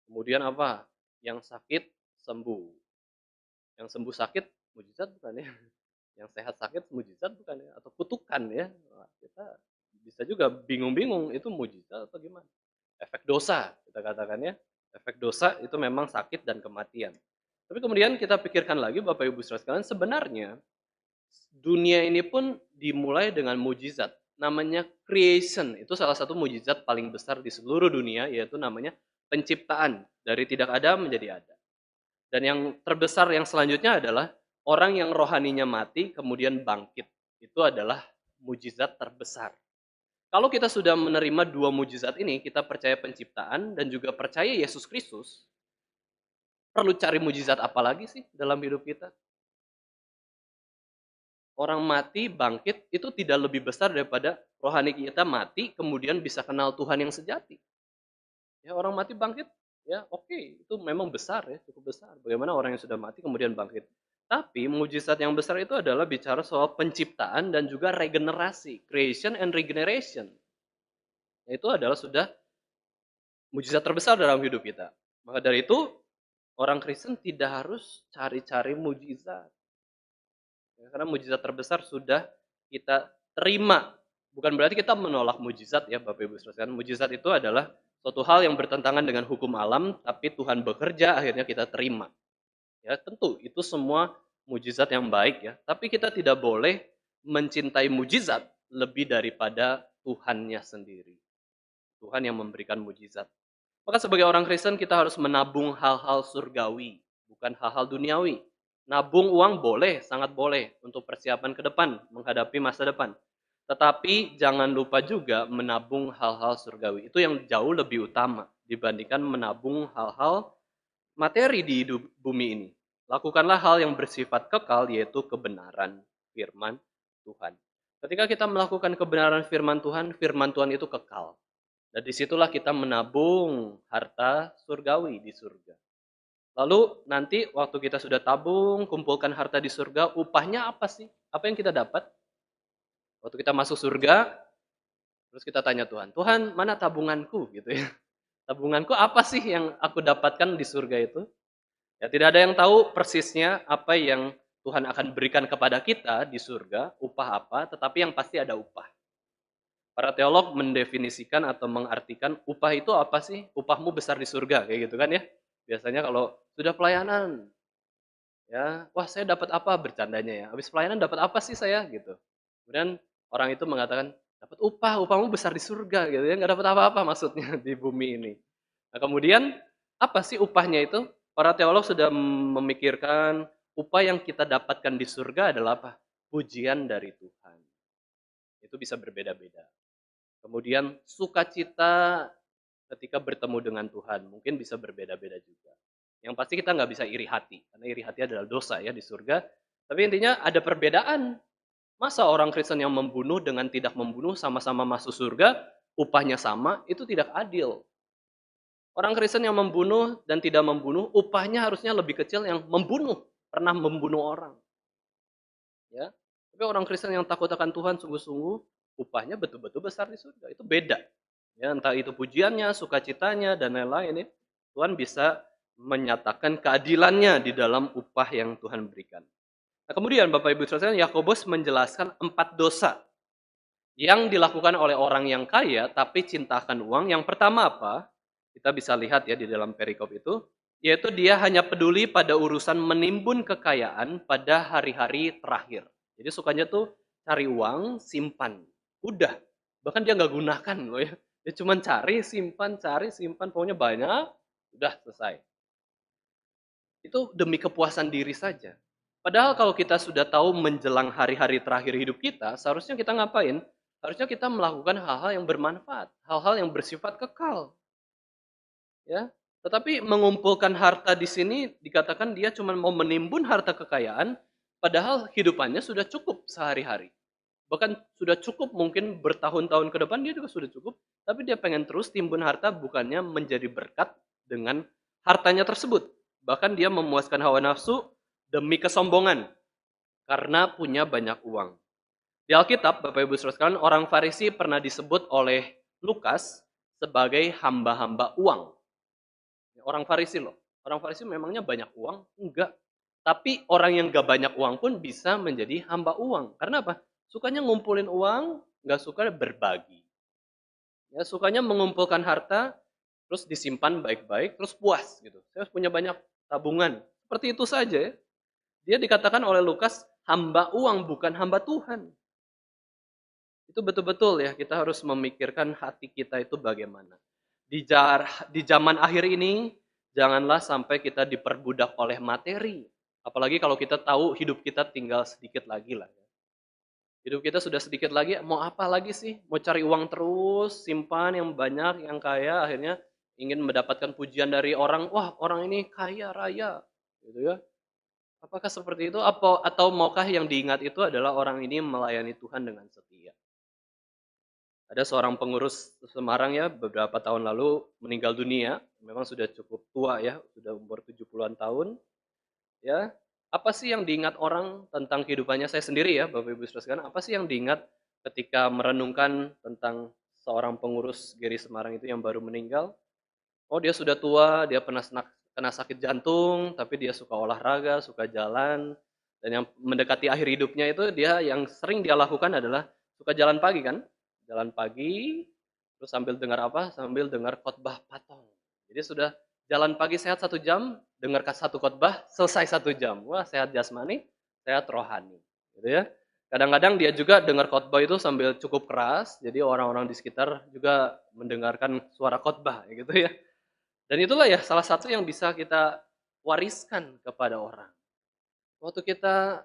Kemudian apa? Yang sakit sembuh. Yang sembuh sakit, mujizat bukan ya? Yang sehat sakit, mujizat bukan ya? Atau kutukan ya? Wah, kita bisa juga bingung-bingung, itu mujizat atau gimana? Efek dosa, kita katakan ya. Efek dosa itu memang sakit dan kematian. Tapi kemudian kita pikirkan lagi Bapak Ibu saudara sekalian, sebenarnya dunia ini pun dimulai dengan mujizat. Namanya creation, itu salah satu mujizat paling besar di seluruh dunia, yaitu namanya penciptaan. Dari tidak ada menjadi ada. Dan yang terbesar yang selanjutnya adalah orang yang rohaninya mati kemudian bangkit. Itu adalah mujizat terbesar. Kalau kita sudah menerima dua mujizat ini, kita percaya penciptaan dan juga percaya Yesus Kristus, perlu cari mujizat apa lagi sih dalam hidup kita? Orang mati bangkit itu tidak lebih besar daripada rohani kita mati kemudian bisa kenal Tuhan yang sejati. Ya orang mati bangkit, ya oke, itu memang besar ya, cukup besar. Bagaimana orang yang sudah mati kemudian bangkit. Tapi mujizat yang besar itu adalah bicara soal penciptaan dan juga regenerasi, creation and regeneration. Itu adalah sudah mujizat terbesar dalam hidup kita. Maka dari itu, orang Kristen tidak harus cari-cari mujizat. Ya, karena mujizat terbesar sudah kita terima. Bukan berarti kita menolak mujizat ya Bapak Ibu sekalian. Mujizat itu adalah suatu hal yang bertentangan dengan hukum alam, tapi Tuhan bekerja akhirnya kita terima. Ya tentu itu semua mujizat yang baik ya, tapi kita tidak boleh mencintai mujizat lebih daripada Tuhannya sendiri. Tuhan yang memberikan mujizat. Maka sebagai orang Kristen kita harus menabung hal-hal surgawi, bukan hal-hal duniawi. Nabung uang boleh, sangat boleh untuk persiapan ke depan, menghadapi masa depan. Tetapi jangan lupa juga menabung hal-hal surgawi. Itu yang jauh lebih utama dibandingkan menabung hal-hal materi di hidup bumi ini. Lakukanlah hal yang bersifat kekal, yaitu kebenaran firman Tuhan. Ketika kita melakukan kebenaran firman Tuhan itu kekal. Dan disitulah kita menabung harta surgawi di surga. Lalu nanti waktu kita sudah tabung, kumpulkan harta di surga, upahnya apa sih? Apa yang kita dapat? Waktu kita masuk surga, terus kita tanya Tuhan, Tuhan mana tabunganku gitu ya? Tabunganku apa sih yang aku dapatkan di surga itu? Ya tidak ada yang tahu persisnya apa yang Tuhan akan berikan kepada kita di surga, upah apa, tetapi yang pasti ada upah. Para teolog mendefinisikan atau mengartikan upah itu apa sih? Upahmu besar di surga, kayak gitu kan ya. Biasanya kalau sudah pelayanan, ya, wah saya dapat apa bercandanya ya. Habis pelayanan dapat apa sih saya gitu. Kemudian orang itu mengatakan dapat upah, upahmu besar di surga gitu ya, nggak dapat apa-apa maksudnya di bumi ini. Nah, kemudian apa sih upahnya itu? Para teolog sudah memikirkan upah yang kita dapatkan di surga adalah apa? Pujian dari Tuhan. Itu bisa berbeda-beda. Kemudian sukacita ketika bertemu dengan Tuhan mungkin bisa berbeda-beda juga. Yang pasti kita nggak bisa iri hati, karena iri hati adalah dosa ya di surga. Tapi intinya ada perbedaan. Masa orang Kristen yang membunuh dengan tidak membunuh sama-sama masuk surga, upahnya sama, itu tidak adil. Orang Kristen yang membunuh dan tidak membunuh, upahnya harusnya lebih kecil yang membunuh, pernah membunuh orang. Ya, tapi orang Kristen yang takut akan Tuhan sungguh-sungguh, upahnya betul-betul besar di surga. Itu beda. Ya, entah itu pujiannya, sukacitanya, dan lain-lain ya. Tuhan bisa menyatakan keadilannya di dalam upah yang Tuhan berikan. Nah, kemudian Bapak Ibu sekalian, Yakobus menjelaskan 4 dosa yang dilakukan oleh orang yang kaya tapi cintakan uang. Yang pertama apa? Kita bisa lihat ya di dalam perikop itu, yaitu dia hanya peduli pada urusan menimbun kekayaan pada hari-hari terakhir. Jadi sukanya tuh cari uang, simpan. Udah. Bahkan dia nggak gunakan loh ya. Dia cuma cari, simpan. Pokoknya banyak, udah selesai. Itu demi kepuasan diri saja. Padahal kalau kita sudah tahu menjelang hari-hari terakhir hidup kita, seharusnya kita ngapain? Harusnya kita melakukan hal-hal yang bermanfaat, hal-hal yang bersifat kekal. Ya, tetapi mengumpulkan harta di sini dikatakan dia cuma mau menimbun harta kekayaan, padahal hidupannya sudah cukup sehari-hari. Bahkan sudah cukup mungkin bertahun-tahun ke depan dia juga sudah cukup, tapi dia pengen terus timbun harta bukannya menjadi berkat dengan hartanya tersebut. Bahkan dia memuaskan hawa nafsu demi kesombongan karena punya banyak uang. Di Alkitab, Bapak Ibu Saudara sekalian, orang Farisi pernah disebut oleh Lukas sebagai hamba-hamba uang. Orang Farisi loh. Orang Farisi memangnya banyak uang? Enggak. Tapi orang yang gak banyak uang pun bisa menjadi hamba uang. Karena apa? Sukanya ngumpulin uang, gak suka berbagi. Ya, sukanya mengumpulkan harta, terus disimpan baik-baik, terus puas gitu. Saya punya banyak tabungan. Seperti itu saja ya. Dia dikatakan oleh Lukas hamba uang, bukan hamba Tuhan. Itu betul-betul ya, kita harus memikirkan hati kita itu bagaimana. Di zaman akhir ini, janganlah sampai kita diperbudak oleh materi. Apalagi kalau kita tahu hidup kita tinggal sedikit lagi lah. Hidup kita sudah sedikit lagi, mau apa lagi sih? Mau cari uang terus, simpan yang banyak, yang kaya, akhirnya ingin mendapatkan pujian dari orang, wah orang ini kaya raya, gitu ya. Apakah seperti itu? Atau maukah yang diingat itu adalah orang ini melayani Tuhan dengan setia? Ada seorang pengurus Semarang ya, beberapa tahun lalu meninggal dunia, memang sudah cukup tua ya, sudah umur 70-an tahun. Ya, apa sih yang diingat orang tentang kehidupannya? Saya sendiri ya, Bapak Ibu saudara sekalian, apa sih yang diingat ketika merenungkan tentang seorang pengurus GRI Semarang itu yang baru meninggal? Oh, dia sudah tua, dia pernah kena sakit jantung, tapi dia suka olahraga, suka jalan, dan yang mendekati akhir hidupnya itu dia yang sering dia lakukan adalah suka jalan pagi kan? Jalan pagi, terus sambil dengar apa? Sambil dengar khotbah patong. Jadi sudah jalan pagi sehat 1 jam, dengarkan satu khotbah, selesai 1 jam. Wah, sehat jasmani, sehat rohani, gitu ya. Kadang-kadang dia juga dengar khotbah itu sambil cukup keras, jadi orang-orang di sekitar juga mendengarkan suara khotbah, gitu ya. Dan itulah ya salah satu yang bisa kita wariskan kepada orang. Waktu kita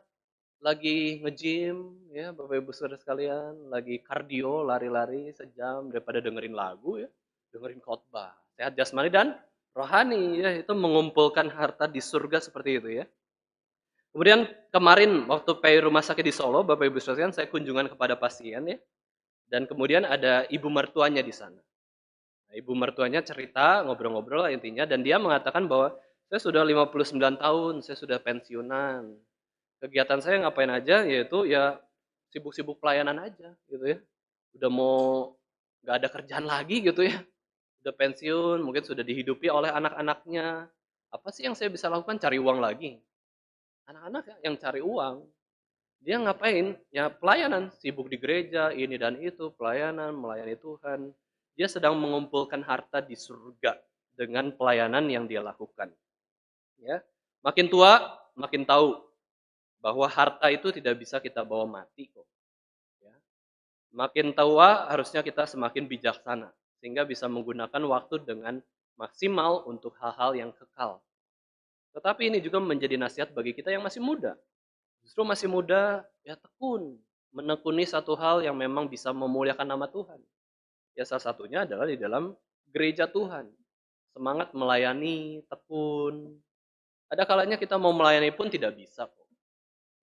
lagi nge-gym, ya Bapak Ibu Saudara sekalian, lagi kardio, lari-lari sejam daripada dengerin lagu ya, dengerin khotbah. Sehat jasmani dan rohani ya, itu mengumpulkan harta di surga seperti itu ya. Kemudian kemarin waktu PI Rumah Sakit di Solo, Bapak Ibu sekalian, saya kunjungan kepada pasien ya, dan kemudian ada ibu mertuanya di sana. Nah, ibu mertuanya cerita, ngobrol-ngobrol lah intinya, dan dia mengatakan bahwa saya sudah 59 tahun, saya sudah pensiunan. Kegiatan saya ngapain aja, yaitu ya sibuk-sibuk pelayanan aja gitu ya. Udah mau nggak ada kerjaan lagi gitu ya. Udah pensiun, mungkin sudah dihidupi oleh anak-anaknya. Apa sih yang saya bisa lakukan? Cari uang lagi. Anak-anak yang cari uang, dia ngapain? Ya pelayanan, sibuk di gereja, ini dan itu, pelayanan, melayani Tuhan. Dia sedang mengumpulkan harta di surga dengan pelayanan yang dia lakukan. Ya, makin tua, makin tahu bahwa harta itu tidak bisa kita bawa mati kok. Ya. Makin tua, harusnya kita semakin bijaksana, sehingga bisa menggunakan waktu dengan maksimal untuk hal-hal yang kekal. Tetapi ini juga menjadi nasihat bagi kita yang masih muda. Justru masih muda, ya tekun. Menekuni satu hal yang memang bisa memuliakan nama Tuhan. Ya salah satunya adalah di dalam gereja Tuhan. Semangat melayani, tekun. Ada kalanya kita mau melayani pun tidak bisa kok.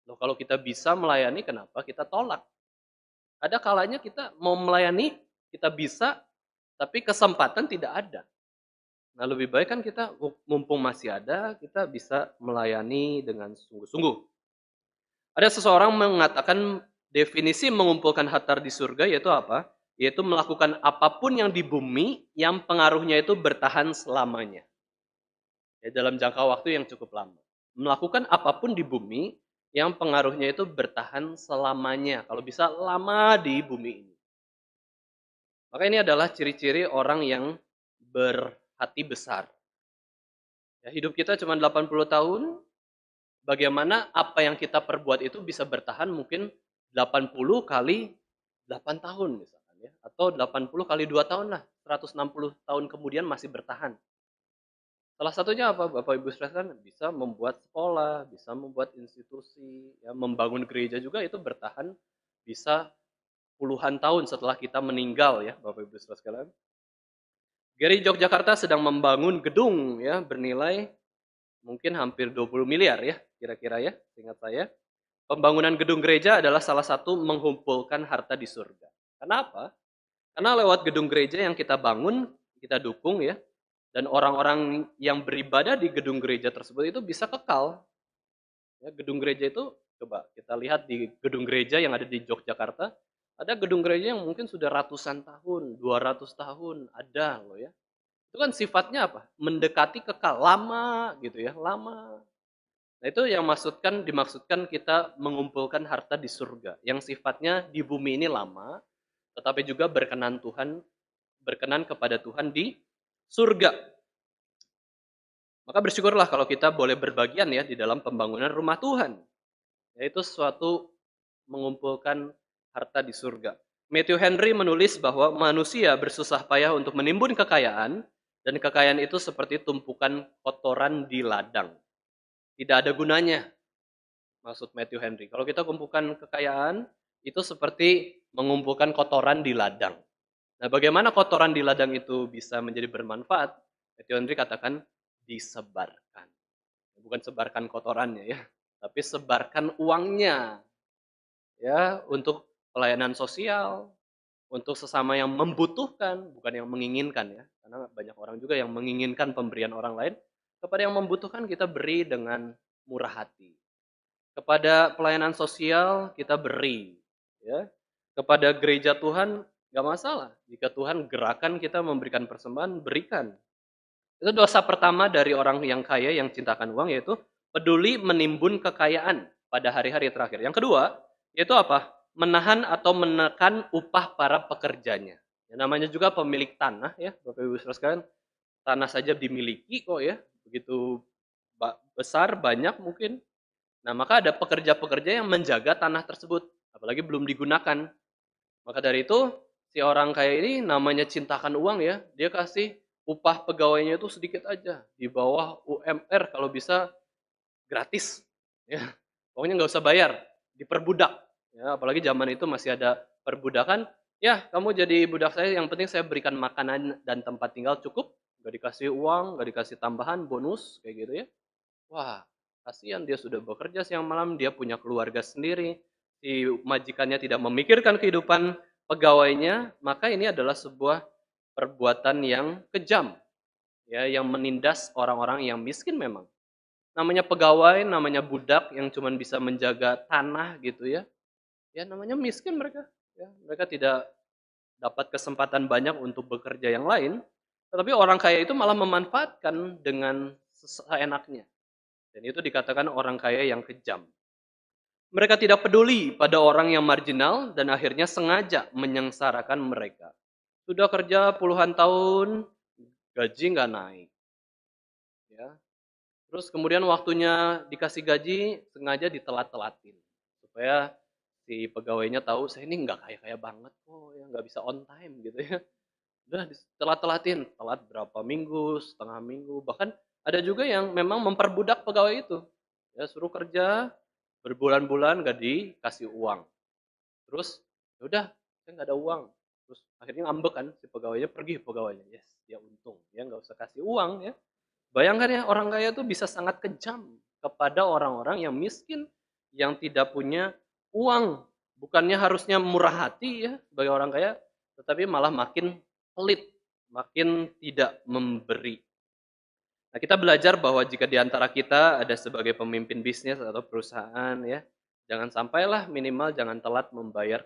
Loh, kalau kita bisa melayani, kenapa kita tolak? Ada kalanya kita mau melayani, kita bisa, tapi kesempatan tidak ada. Nah, lebih baik kan kita mumpung masih ada, kita bisa melayani dengan sungguh-sungguh. Ada seseorang mengatakan definisi mengumpulkan harta di surga yaitu apa? Yaitu melakukan apapun yang di bumi yang pengaruhnya itu bertahan selamanya. Ya, dalam jangka waktu yang cukup lama. Melakukan apapun di bumi yang pengaruhnya itu bertahan selamanya. Kalau bisa lama di bumi ini. Maka ini adalah ciri-ciri orang yang berhati besar. Ya, hidup kita cuma 80 tahun, bagaimana apa yang kita perbuat itu bisa bertahan mungkin 80 kali 8 tahun misalkan ya, atau 80 kali 2 tahun lah, 160 tahun kemudian masih bertahan. Salah satunya apa Bapak Ibu sekalian? Bisa membuat sekolah, bisa membuat institusi, ya membangun gereja juga itu bertahan bisa puluhan tahun setelah kita meninggal ya Bapak Ibu sekalian. GRI Yogyakarta sedang membangun gedung ya bernilai mungkin hampir 20 miliar ya kira-kira ya, seingat saya. Pembangunan gedung gereja adalah salah satu mengumpulkan harta di surga. Kenapa? Karena lewat gedung gereja yang kita bangun, kita dukung ya, dan orang-orang yang beribadah di gedung gereja tersebut itu bisa kekal. Ya, gedung gereja itu coba kita lihat di gedung gereja yang ada di Yogyakarta, ada gedung gereja yang mungkin sudah ratusan tahun, 200 tahun, ada loh ya. Itu kan sifatnya apa? Mendekati kekal, lama gitu ya, lama. Nah, itu yang dimaksudkan kita mengumpulkan harta di surga, yang sifatnya di bumi ini lama, tetapi juga berkenan kepada Tuhan di surga. Maka bersyukurlah kalau kita boleh berbagian ya di dalam pembangunan rumah Tuhan. Yaitu suatu mengumpulkan harta di surga. Matthew Henry menulis bahwa manusia bersusah payah untuk menimbun kekayaan, dan kekayaan itu seperti tumpukan kotoran di ladang. Tidak ada gunanya, maksud Matthew Henry. Kalau kita kumpulkan kekayaan, itu seperti mengumpulkan kotoran di ladang. Nah, bagaimana kotoran di ladang itu bisa menjadi bermanfaat? Matthew Henry katakan disebarkan. Bukan sebarkan kotorannya ya, tapi sebarkan uangnya ya untuk pelayanan sosial, untuk sesama yang membutuhkan, bukan yang menginginkan ya. Karena banyak orang juga yang menginginkan pemberian orang lain. Kepada yang membutuhkan kita beri dengan murah hati. Kepada pelayanan sosial kita beri ya. Kepada gereja Tuhan nggak masalah. Jika Tuhan gerakan kita memberikan persembahan, berikan. Itu dosa pertama dari orang yang kaya yang cintakan uang, yaitu peduli menimbun kekayaan pada hari-hari terakhir. Yang kedua, yaitu apa? Menahan atau menekan upah para pekerjanya. Ya, namanya juga pemilik tanah ya, Bapak Ibu Saudara sekalian. Tanah saja dimiliki kok ya, begitu besar, banyak mungkin. Nah, maka ada pekerja-pekerja yang menjaga tanah tersebut, apalagi belum digunakan. Maka dari itu, si orang kaya ini namanya cintakan uang ya, dia kasih upah pegawainya itu sedikit aja, di bawah UMR kalau bisa gratis. Ya, pokoknya nggak usah bayar, diperbudak. Ya, apalagi zaman itu masih ada perbudakan. Ya, kamu jadi budak saya, yang penting saya berikan makanan dan tempat tinggal cukup, nggak dikasih uang, nggak dikasih tambahan, bonus, kayak gitu ya. Wah, kasihan dia sudah bekerja siang malam, dia punya keluarga sendiri, si majikannya tidak memikirkan kehidupan pegawainya, maka ini adalah sebuah perbuatan yang kejam, ya, yang menindas orang-orang yang miskin memang. Namanya pegawai, namanya budak yang cuma bisa menjaga tanah gitu ya, ya namanya miskin mereka. Ya, mereka tidak dapat kesempatan banyak untuk bekerja yang lain, tetapi orang kaya itu malah memanfaatkan dengan seenaknya. Dan itu dikatakan orang kaya yang kejam. Mereka tidak peduli pada orang yang marginal dan akhirnya sengaja menyengsarakan mereka. Sudah kerja puluhan tahun, gaji nggak naik. Ya. Terus kemudian waktunya dikasih gaji, sengaja ditelat-telatin. Supaya si pegawainya tahu, saya ini nggak kaya-kaya banget kok, ya nggak bisa on time gitu ya. Udah ditelat-telatin, telat berapa minggu, setengah minggu, bahkan ada juga yang memang memperbudak pegawai itu. Ya suruh kerja berbulan-bulan nggak dikasih uang. Terus ya udah, saya nggak ada uang. Terus akhirnya ngambek kan si pegawainya, pergi pegawainya. Yes, dia untung, ya nggak usah kasih uang ya. Bayangkan ya, orang kaya itu bisa sangat kejam kepada orang-orang yang miskin, yang tidak punya uang. Bukannya harusnya murah hati ya sebagai orang kaya, tetapi malah makin pelit, makin tidak memberi. Nah, kita belajar bahwa jika di antara kita ada sebagai pemimpin bisnis atau perusahaan ya, jangan sampailah, minimal jangan telat membayar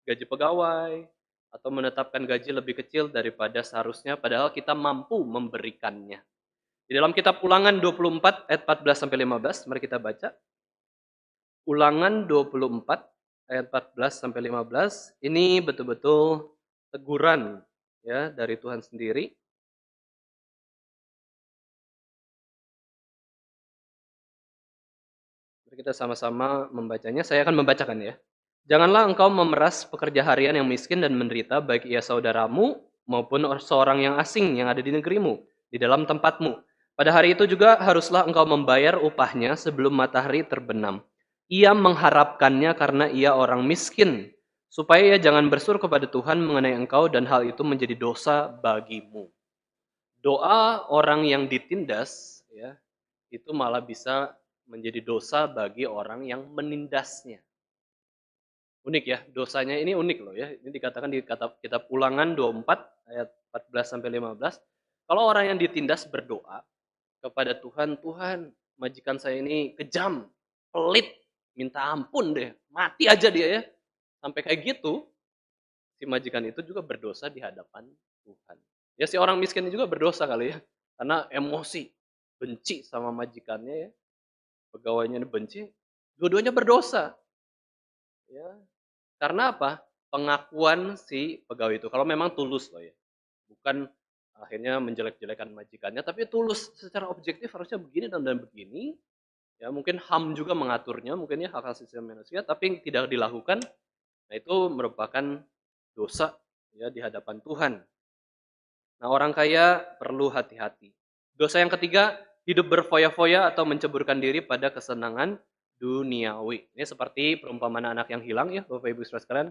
gaji pegawai atau menetapkan gaji lebih kecil daripada seharusnya padahal kita mampu memberikannya. Di dalam kitab Ulangan 24 ayat 14 sampai 15, mari kita baca. Ulangan 24 ayat 14 sampai 15, ini betul-betul teguran ya dari Tuhan sendiri. Mari kita sama-sama membacanya. Saya akan membacakan ya. Janganlah engkau memeras pekerja harian yang miskin dan menderita, baik ia saudaramu maupun seorang yang asing yang ada di negerimu, di dalam tempatmu. Pada hari itu juga haruslah engkau membayar upahnya sebelum matahari terbenam. Ia mengharapkannya karena ia orang miskin, supaya ia jangan bersuruh kepada Tuhan mengenai engkau dan hal itu menjadi dosa bagimu. Doa orang yang ditindas ya, itu malah bisa menjadi dosa bagi orang yang menindasnya. Unik ya, dosanya ini unik loh ya. Ini dikatakan di kitab Ulangan 24 ayat 14 sampai 15. Kalau orang yang ditindas berdoa kepada Tuhan, Tuhan, majikan saya ini kejam, pelit, minta ampun deh, mati aja dia ya. Sampai kayak gitu, si majikan itu juga berdosa di hadapan Tuhan. Ya si orang miskin juga berdosa kali ya, karena emosi, benci sama majikannya ya, pegawainya dibenci, dua-duanya berdosa. Ya, karena apa? Pengakuan si pegawai itu. Kalau memang tulus loh ya. Bukan akhirnya menjelek-jelekan majikannya, tapi tulus secara objektif harusnya begini dan begini. Ya mungkin HAM juga mengaturnya, mungkin ya hak asasi manusia, tapi tidak dilakukan. Nah itu merupakan dosa ya di hadapan Tuhan. Nah orang kaya perlu hati-hati. Dosa yang ketiga, hidup berfoya-foya atau menceburkan diri pada kesenangan duniawi. Ini seperti perumpamaan anak yang hilang ya, Bapak Ibu Saudara sekalian.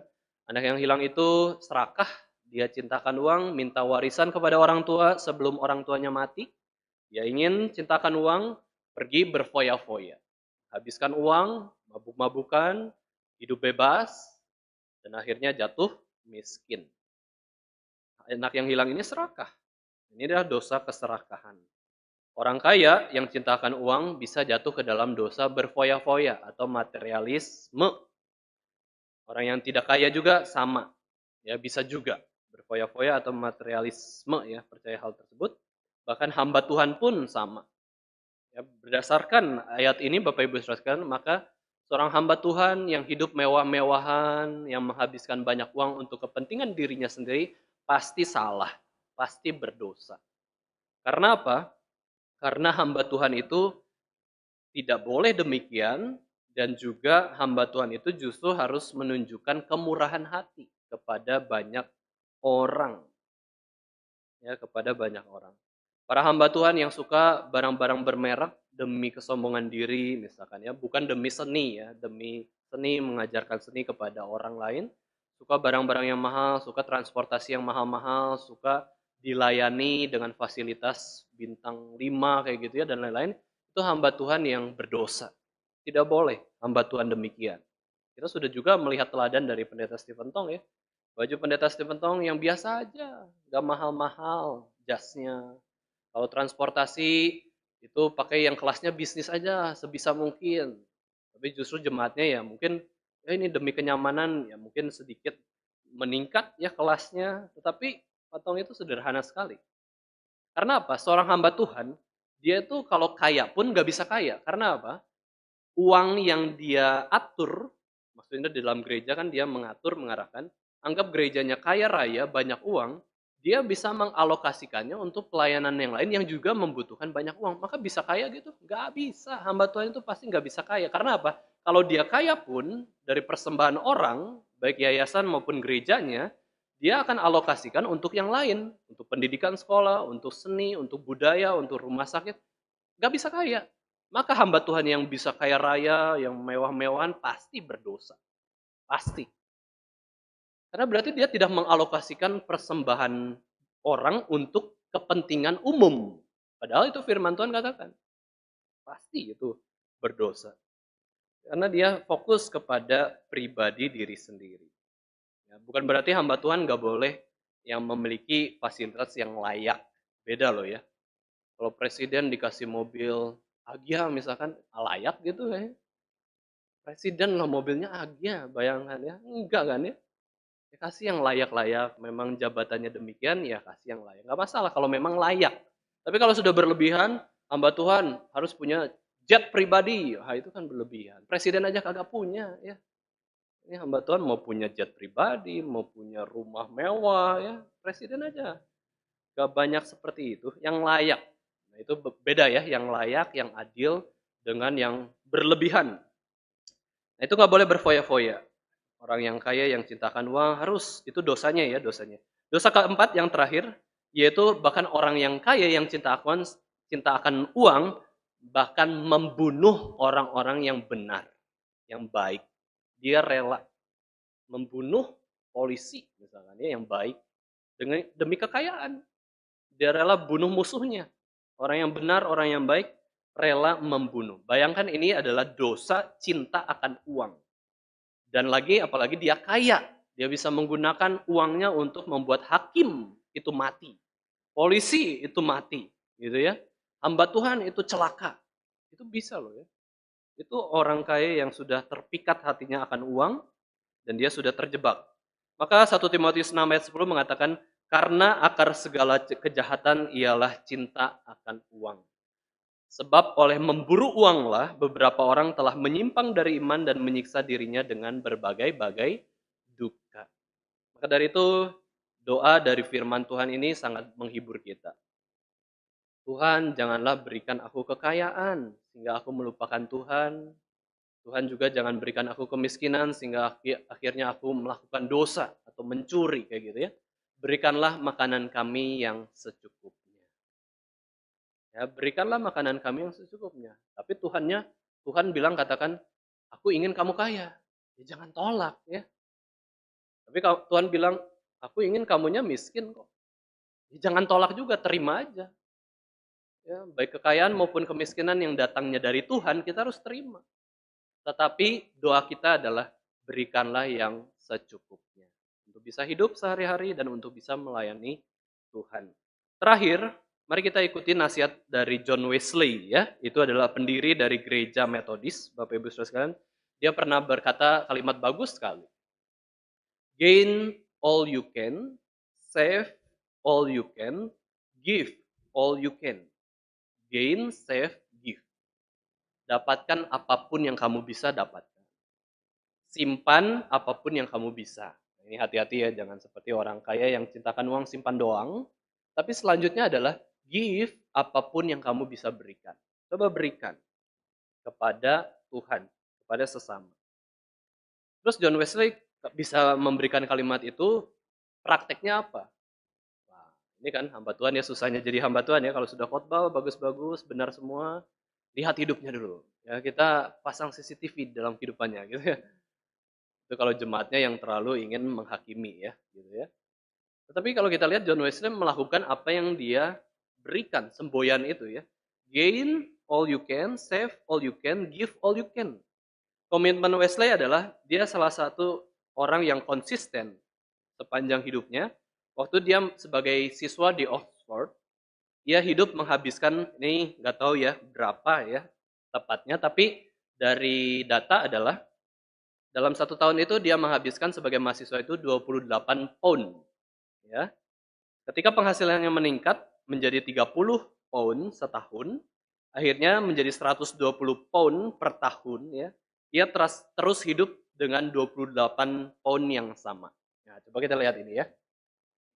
Anak yang hilang itu serakah, dia cintakan uang, minta warisan kepada orang tua sebelum orang tuanya mati. Dia ingin cintakan uang, pergi berfoya-foya. Habiskan uang, mabuk-mabukan, hidup bebas, dan akhirnya jatuh miskin. Anak yang hilang ini serakah. Ini adalah dosa keserakahan. Orang kaya yang cintakan uang bisa jatuh ke dalam dosa berfoya-foya atau materialisme. Orang yang tidak kaya juga sama, ya bisa juga berfoya-foya atau materialisme ya, percaya hal tersebut. Bahkan hamba Tuhan pun sama. Ya, berdasarkan ayat ini Bapak Ibu saudara, maka seorang hamba Tuhan yang hidup mewah-mewahan, yang menghabiskan banyak uang untuk kepentingan dirinya sendiri, pasti salah, pasti berdosa. Karena apa? Karena hamba Tuhan itu tidak boleh demikian, Dan juga hamba Tuhan itu justru harus menunjukkan kemurahan hati kepada banyak orang, ya, kepada banyak orang. Para hamba Tuhan yang suka barang-barang bermerek demi kesombongan diri misalkan ya, bukan demi seni ya, demi seni mengajarkan seni kepada orang lain, suka barang-barang yang mahal, suka transportasi yang mahal-mahal, suka dilayani dengan fasilitas bintang 5 kayak gitu ya dan lain-lain, itu hamba Tuhan yang berdosa. Tidak boleh hamba Tuhan demikian. Kita sudah juga melihat teladan dari pendeta Stephen Tong ya. Baju pendeta Stephen Tong yang biasa aja, gak mahal-mahal jasnya. Kalau transportasi itu pakai yang kelasnya bisnis aja sebisa mungkin. Tapi justru jemaatnya ya mungkin ya ini demi kenyamanan ya mungkin sedikit meningkat ya kelasnya, tetapi Pak itu sederhana sekali. Karena apa? Seorang hamba Tuhan, dia itu kalau kaya pun nggak bisa kaya. Karena apa? Uang yang dia atur, maksudnya di dalam gereja kan dia mengatur, mengarahkan, anggap gerejanya kaya raya, banyak uang, dia bisa mengalokasikannya untuk pelayanan yang lain yang juga membutuhkan banyak uang. Maka bisa kaya gitu? Gak bisa. Hamba Tuhan itu pasti gak bisa kaya. Karena apa? Kalau dia kaya pun, dari persembahan orang, baik yayasan maupun gerejanya, dia akan alokasikan untuk yang lain. Untuk pendidikan sekolah, untuk seni, untuk budaya, untuk rumah sakit. Gak bisa kaya. Maka hamba Tuhan yang bisa kaya raya, yang mewah-mewahan, pasti berdosa. Pasti. Karena berarti dia tidak mengalokasikan persembahan orang untuk kepentingan umum. Padahal itu firman Tuhan katakan. Pasti itu berdosa. Karena dia fokus kepada pribadi diri sendiri. Ya, bukan berarti hamba Tuhan nggak boleh yang memiliki fasilitas yang layak. Beda loh ya. Kalau presiden dikasih mobil Agya misalkan layak gitu ya. Presiden lah mobilnya Agya, bayangkan ya. Enggak kan ya? Ya kasih yang layak-layak. Memang jabatannya demikian, ya kasih yang layak. Nggak masalah kalau memang layak. Tapi kalau sudah berlebihan, hamba Tuhan harus punya jet pribadi. Nah, itu kan berlebihan. Presiden aja kagak punya ya. Ini hamba Tuhan mau punya jet pribadi, mau punya rumah mewah ya. Presiden aja. Gak banyak seperti itu. Yang layak. Nah, itu beda ya. Yang layak, yang adil dengan yang berlebihan. Nah, itu nggak boleh berfoya-foya. Orang yang kaya yang cintakan uang harus, itu dosanya ya dosanya. Dosa keempat yang terakhir, yaitu bahkan orang yang kaya yang cinta akan uang, bahkan membunuh orang-orang yang benar, yang baik. Dia rela membunuh polisi misalnya ya, yang baik demi kekayaan. Dia rela bunuh musuhnya. Orang yang benar, orang yang baik, rela membunuh. Bayangkan ini adalah dosa cinta akan uang. Dan lagi apalagi dia kaya, dia bisa menggunakan uangnya untuk membuat hakim itu mati. Polisi itu mati, gitu ya. Hamba Tuhan itu celaka. Itu bisa loh ya. Itu orang kaya yang sudah terpikat hatinya akan uang dan dia sudah terjebak. Maka 1 Timotius 6 ayat 10 mengatakan, karena akar segala kejahatan ialah cinta akan uang. Sebab oleh memburu uanglah beberapa orang telah menyimpang dari iman dan menyiksa dirinya dengan berbagai-bagai duka. Maka dari itu doa dari firman Tuhan ini sangat menghibur kita. Tuhan janganlah berikan aku kekayaan sehingga aku melupakan Tuhan. Tuhan juga jangan berikan aku kemiskinan sehingga akhirnya aku melakukan dosa atau mencuri kayak gitu ya. Berikanlah makanan kami yang secukupnya. Ya, berikanlah makanan kami yang secukupnya. Tapi Tuhan bilang katakan, aku ingin kamu kaya. Ya jangan tolak ya. Tapi kalau Tuhan bilang, aku ingin kamunya miskin kok. Ya jangan tolak juga, terima aja. Ya, baik kekayaan maupun kemiskinan yang datangnya dari Tuhan, kita harus terima. Tetapi doa kita adalah berikanlah yang secukupnya. Untuk bisa hidup sehari-hari dan untuk bisa melayani Tuhan. Terakhir, mari kita ikuti nasihat dari John Wesley ya. Itu adalah pendiri dari gereja Metodis, Bapak Ibu Saudara sekalian. Dia pernah berkata kalimat bagus sekali. Gain all you can, save all you can, give all you can. Gain, save, give. Dapatkan apapun yang kamu bisa dapatkan. Simpan apapun yang kamu bisa. Ini hati-hati ya, jangan seperti orang kaya yang cintakan uang simpan doang. Tapi selanjutnya adalah give apapun yang kamu bisa berikan. Coba berikan kepada Tuhan, kepada sesama. Terus John Wesley bisa memberikan kalimat itu, prakteknya apa? Wah, ini kan hamba Tuhan ya, susahnya jadi hamba Tuhan ya, kalau sudah khotbah bagus-bagus, benar semua, lihat hidupnya dulu. Ya, kita pasang CCTV dalam kehidupannya gitu ya. Itu kalau jemaatnya yang terlalu ingin menghakimi ya, gitu ya. Tetapi kalau kita lihat John Wesley melakukan apa yang dia berikan, semboyan itu ya. Gain all you can, save all you can, give all you can. Komitmen Wesley adalah dia salah satu orang yang konsisten sepanjang hidupnya. Waktu dia sebagai siswa di Oxford, dia hidup menghabiskan, ini nggak tahu ya berapa ya tepatnya, tapi dari data adalah dalam 1 tahun itu dia menghabiskan sebagai mahasiswa itu 28 pound. Ya. Ketika penghasilannya meningkat menjadi 30 pound setahun, akhirnya menjadi 120 pound per tahun ya. Dia terus hidup dengan 28 pound yang sama. Nah, coba kita lihat ini ya.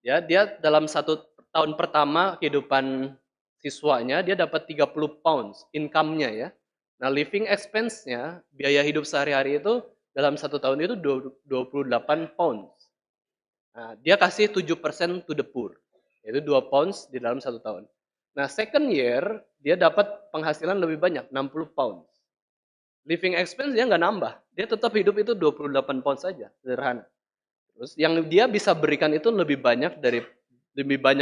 Ya, dia dalam 1 tahun pertama kehidupan siswanya dia dapat 30 pounds income-nya ya. Nah, living expense-nya, biaya hidup sehari-hari itu dalam 1 tahun itu 28 pounds. Nah, dia kasih 7% to the poor, yaitu 2 pounds di dalam 1 tahun. Nah, second year, dia dapat penghasilan lebih banyak, 60 pounds. Living expense dia nggak nambah, dia tetap hidup itu 28 pounds saja, sederhana. Terus yang dia bisa berikan itu lebih banyak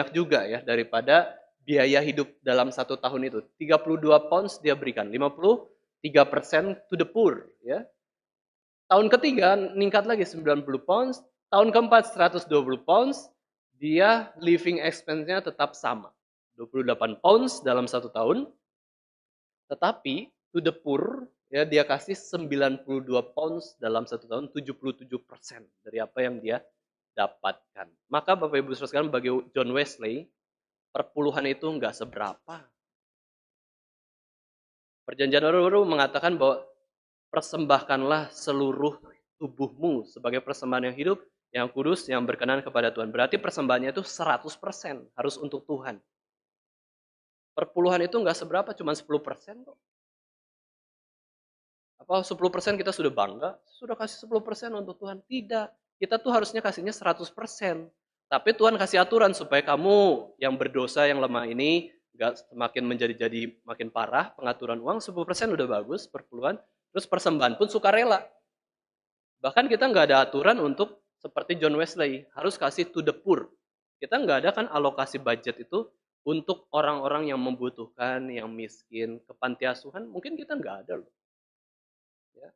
juga ya daripada biaya hidup dalam 1 tahun itu. 32 pounds dia berikan, 53% to the poor ya. Tahun ketiga meningkat lagi 90 pounds, tahun keempat 120 pounds, dia living expense-nya tetap sama. 28 pounds dalam 1 tahun, tetapi to the poor, ya dia kasih 92 pounds dalam 1 tahun, 77% dari apa yang dia dapatkan. Maka Bapak Ibu Saudara sekalian, bagi John Wesley, perpuluhan itu nggak seberapa. Perjanjian Baru mengatakan bahwa persembahkanlah seluruh tubuhmu sebagai persembahan yang hidup, yang kudus, yang berkenan kepada Tuhan. Berarti persembahannya itu 100% harus untuk Tuhan. Perpuluhan itu nggak seberapa, cuma 10% kok. Apa 10% kita sudah bangga? Sudah kasih 10% untuk Tuhan? Tidak. Kita tuh harusnya kasihnya 100%. Tapi Tuhan kasih aturan supaya kamu yang berdosa, yang lemah ini nggak semakin menjadi makin parah. Pengaturan uang 10% udah bagus, perpuluhan. Terus persembahan pun sukarela. Bahkan kita nggak ada aturan untuk seperti John Wesley, harus kasih to the poor. Kita nggak ada kan alokasi budget itu untuk orang-orang yang membutuhkan, yang miskin, ke panti asuhan, mungkin kita nggak ada loh. Ya.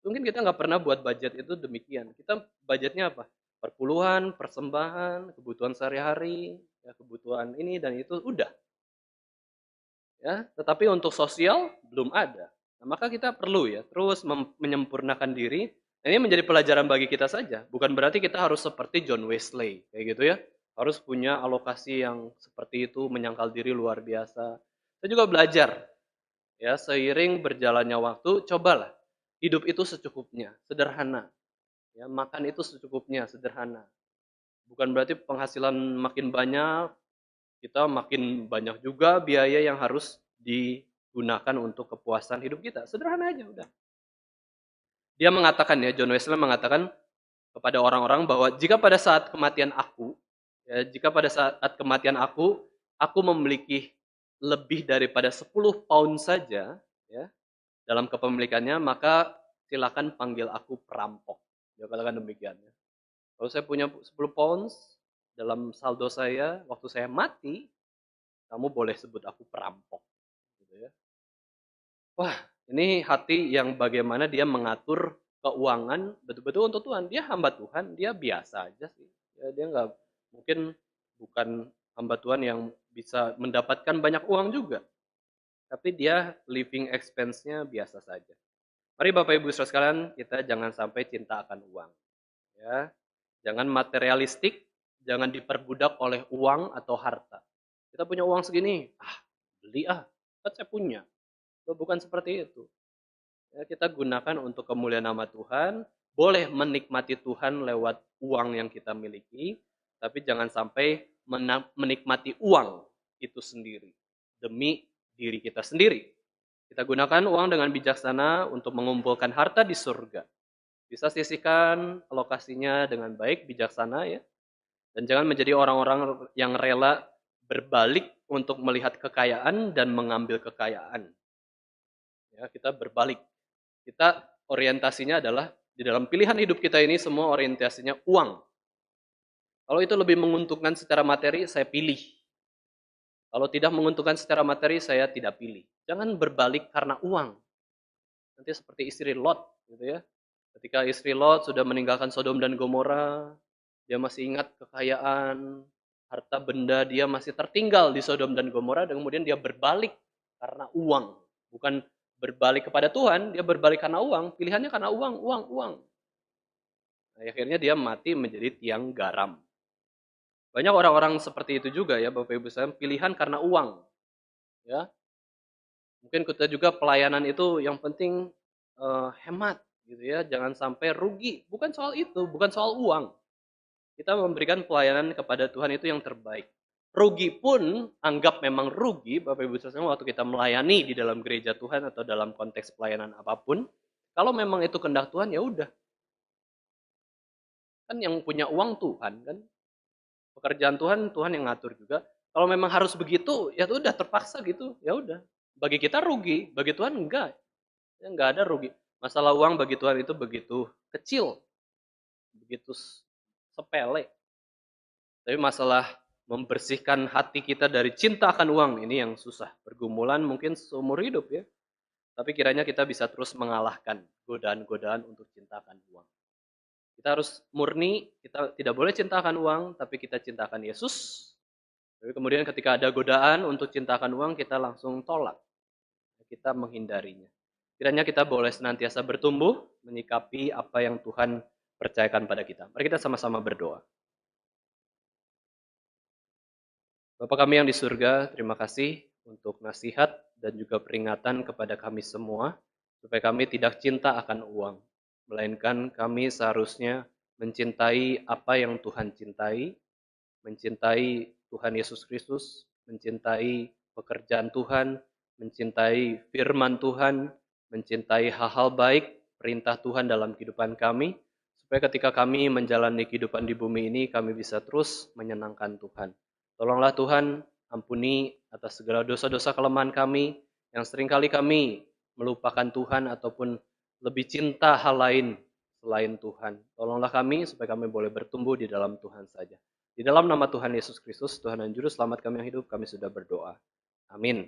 Mungkin kita nggak pernah buat budget itu demikian. Kita budgetnya apa? Perpuluhan, persembahan, kebutuhan sehari-hari, ya, kebutuhan ini dan itu udah. Ya, tetapi untuk sosial belum ada. Nah, maka kita perlu ya terus menyempurnakan diri. Nah, ini menjadi pelajaran bagi kita saja. Bukan berarti kita harus seperti John Wesley kayak gitu ya. Harus punya alokasi yang seperti itu, menyangkal diri luar biasa. Saya juga belajar ya seiring berjalannya waktu, cobalah hidup itu secukupnya, sederhana. Ya, makan itu secukupnya, sederhana. Bukan berarti penghasilan makin banyak, kita makin banyak juga biaya yang harus digunakan untuk kepuasan hidup kita. Sederhana aja udah. Dia mengatakan ya, John Wesley mengatakan kepada orang-orang bahwa jika pada saat kematian aku, ya, jika pada saat kematian aku memiliki lebih daripada 10 pound saja, ya, dalam kepemilikannya, maka silakan panggil aku perampok. Dia katakan demikian. Ya. Kalau saya punya 10 pounds dalam saldo saya, waktu saya mati, kamu boleh sebut aku perampok. Gitu ya. Wah, ini hati yang bagaimana dia mengatur keuangan betul-betul untuk Tuhan. Dia hamba Tuhan, dia biasa aja sih. Ya, dia nggak mungkin bukan hamba Tuhan yang bisa mendapatkan banyak uang juga. Tapi dia living expense-nya biasa saja. Mari Bapak Ibu Saudara sekalian, kita jangan sampai cinta akan uang. Ya, jangan materialistik, jangan diperbudak oleh uang atau harta. Kita punya uang segini, beli kan saya punya. Bukan seperti itu. Ya, kita gunakan untuk kemuliaan nama Tuhan, boleh menikmati Tuhan lewat uang yang kita miliki, tapi jangan sampai menikmati uang itu sendiri demi diri kita sendiri. Kita gunakan uang dengan bijaksana untuk mengumpulkan harta di surga. Bisa sisihkan alokasinya dengan baik, bijaksana ya. Dan jangan menjadi orang-orang yang rela berbalik untuk melihat kekayaan dan mengambil kekayaan. Ya, kita berbalik. Kita orientasinya adalah di dalam pilihan hidup kita ini semua orientasinya uang. Kalau itu lebih menguntungkan secara materi, saya pilih. Kalau tidak menguntungkan secara materi, saya tidak pilih. Jangan berbalik karena uang. Nanti seperti istri Lot, gitu ya. Ketika istri Lot sudah meninggalkan Sodom dan Gomora, dia masih ingat kekayaan, harta benda dia masih tertinggal di Sodom dan Gomora, dan kemudian dia berbalik karena uang. Bukan berbalik kepada Tuhan, dia berbalik karena uang. Pilihannya karena uang, uang, uang. Nah, akhirnya dia mati menjadi tiang garam. Banyak orang-orang seperti itu juga ya Bapak Ibu sekalian, pilihan karena uang. Ya, mungkin kita juga pelayanan itu yang penting hemat gitu ya, jangan sampai rugi. Bukan soal itu, bukan soal uang. Kita memberikan pelayanan kepada Tuhan itu yang terbaik. Rugi pun anggap memang rugi Bapak Ibu sekalian waktu kita melayani di dalam gereja Tuhan atau dalam konteks pelayanan apapun. Kalau memang itu kehendak Tuhan ya udah. Kan yang punya uang Tuhan kan. Pekerjaan Tuhan, Tuhan yang ngatur juga. Kalau memang harus begitu, ya udah terpaksa gitu, ya udah. Bagi kita rugi, bagi Tuhan enggak. Ya enggak ada rugi. Masalah uang bagi Tuhan itu begitu kecil, begitu sepele. Tapi masalah membersihkan hati kita dari cinta akan uang, ini yang susah. Pergumulan mungkin seumur hidup ya. Tapi kiranya kita bisa terus mengalahkan godaan-godaan untuk cinta akan uang. Kita harus murni, kita tidak boleh cinta akan uang, tapi kita cintakan Yesus. Tapi kemudian ketika ada godaan untuk cintakan uang, kita langsung tolak. Kita menghindarinya. Kiranya kita boleh senantiasa bertumbuh, menyikapi apa yang Tuhan percayakan pada kita. Mari kita sama-sama berdoa. Bapa kami yang di surga, terima kasih untuk nasihat dan juga peringatan kepada kami semua, supaya kami tidak cinta akan uang, melainkan kami seharusnya mencintai apa yang Tuhan cintai, mencintai Tuhan Yesus Kristus, mencintai pekerjaan Tuhan, mencintai firman Tuhan, mencintai hal-hal baik, perintah Tuhan dalam kehidupan kami, supaya ketika kami menjalani kehidupan di bumi ini, kami bisa terus menyenangkan Tuhan. Tolonglah Tuhan, ampuni atas segala dosa-dosa kelemahan kami, yang seringkali kami melupakan Tuhan ataupun lebih cinta hal lain selain Tuhan. Tolonglah kami supaya kami boleh bertumbuh di dalam Tuhan saja. Di dalam nama Tuhan Yesus Kristus, Tuhan dan Juru Selamat kami yang hidup, kami sudah berdoa. Amin.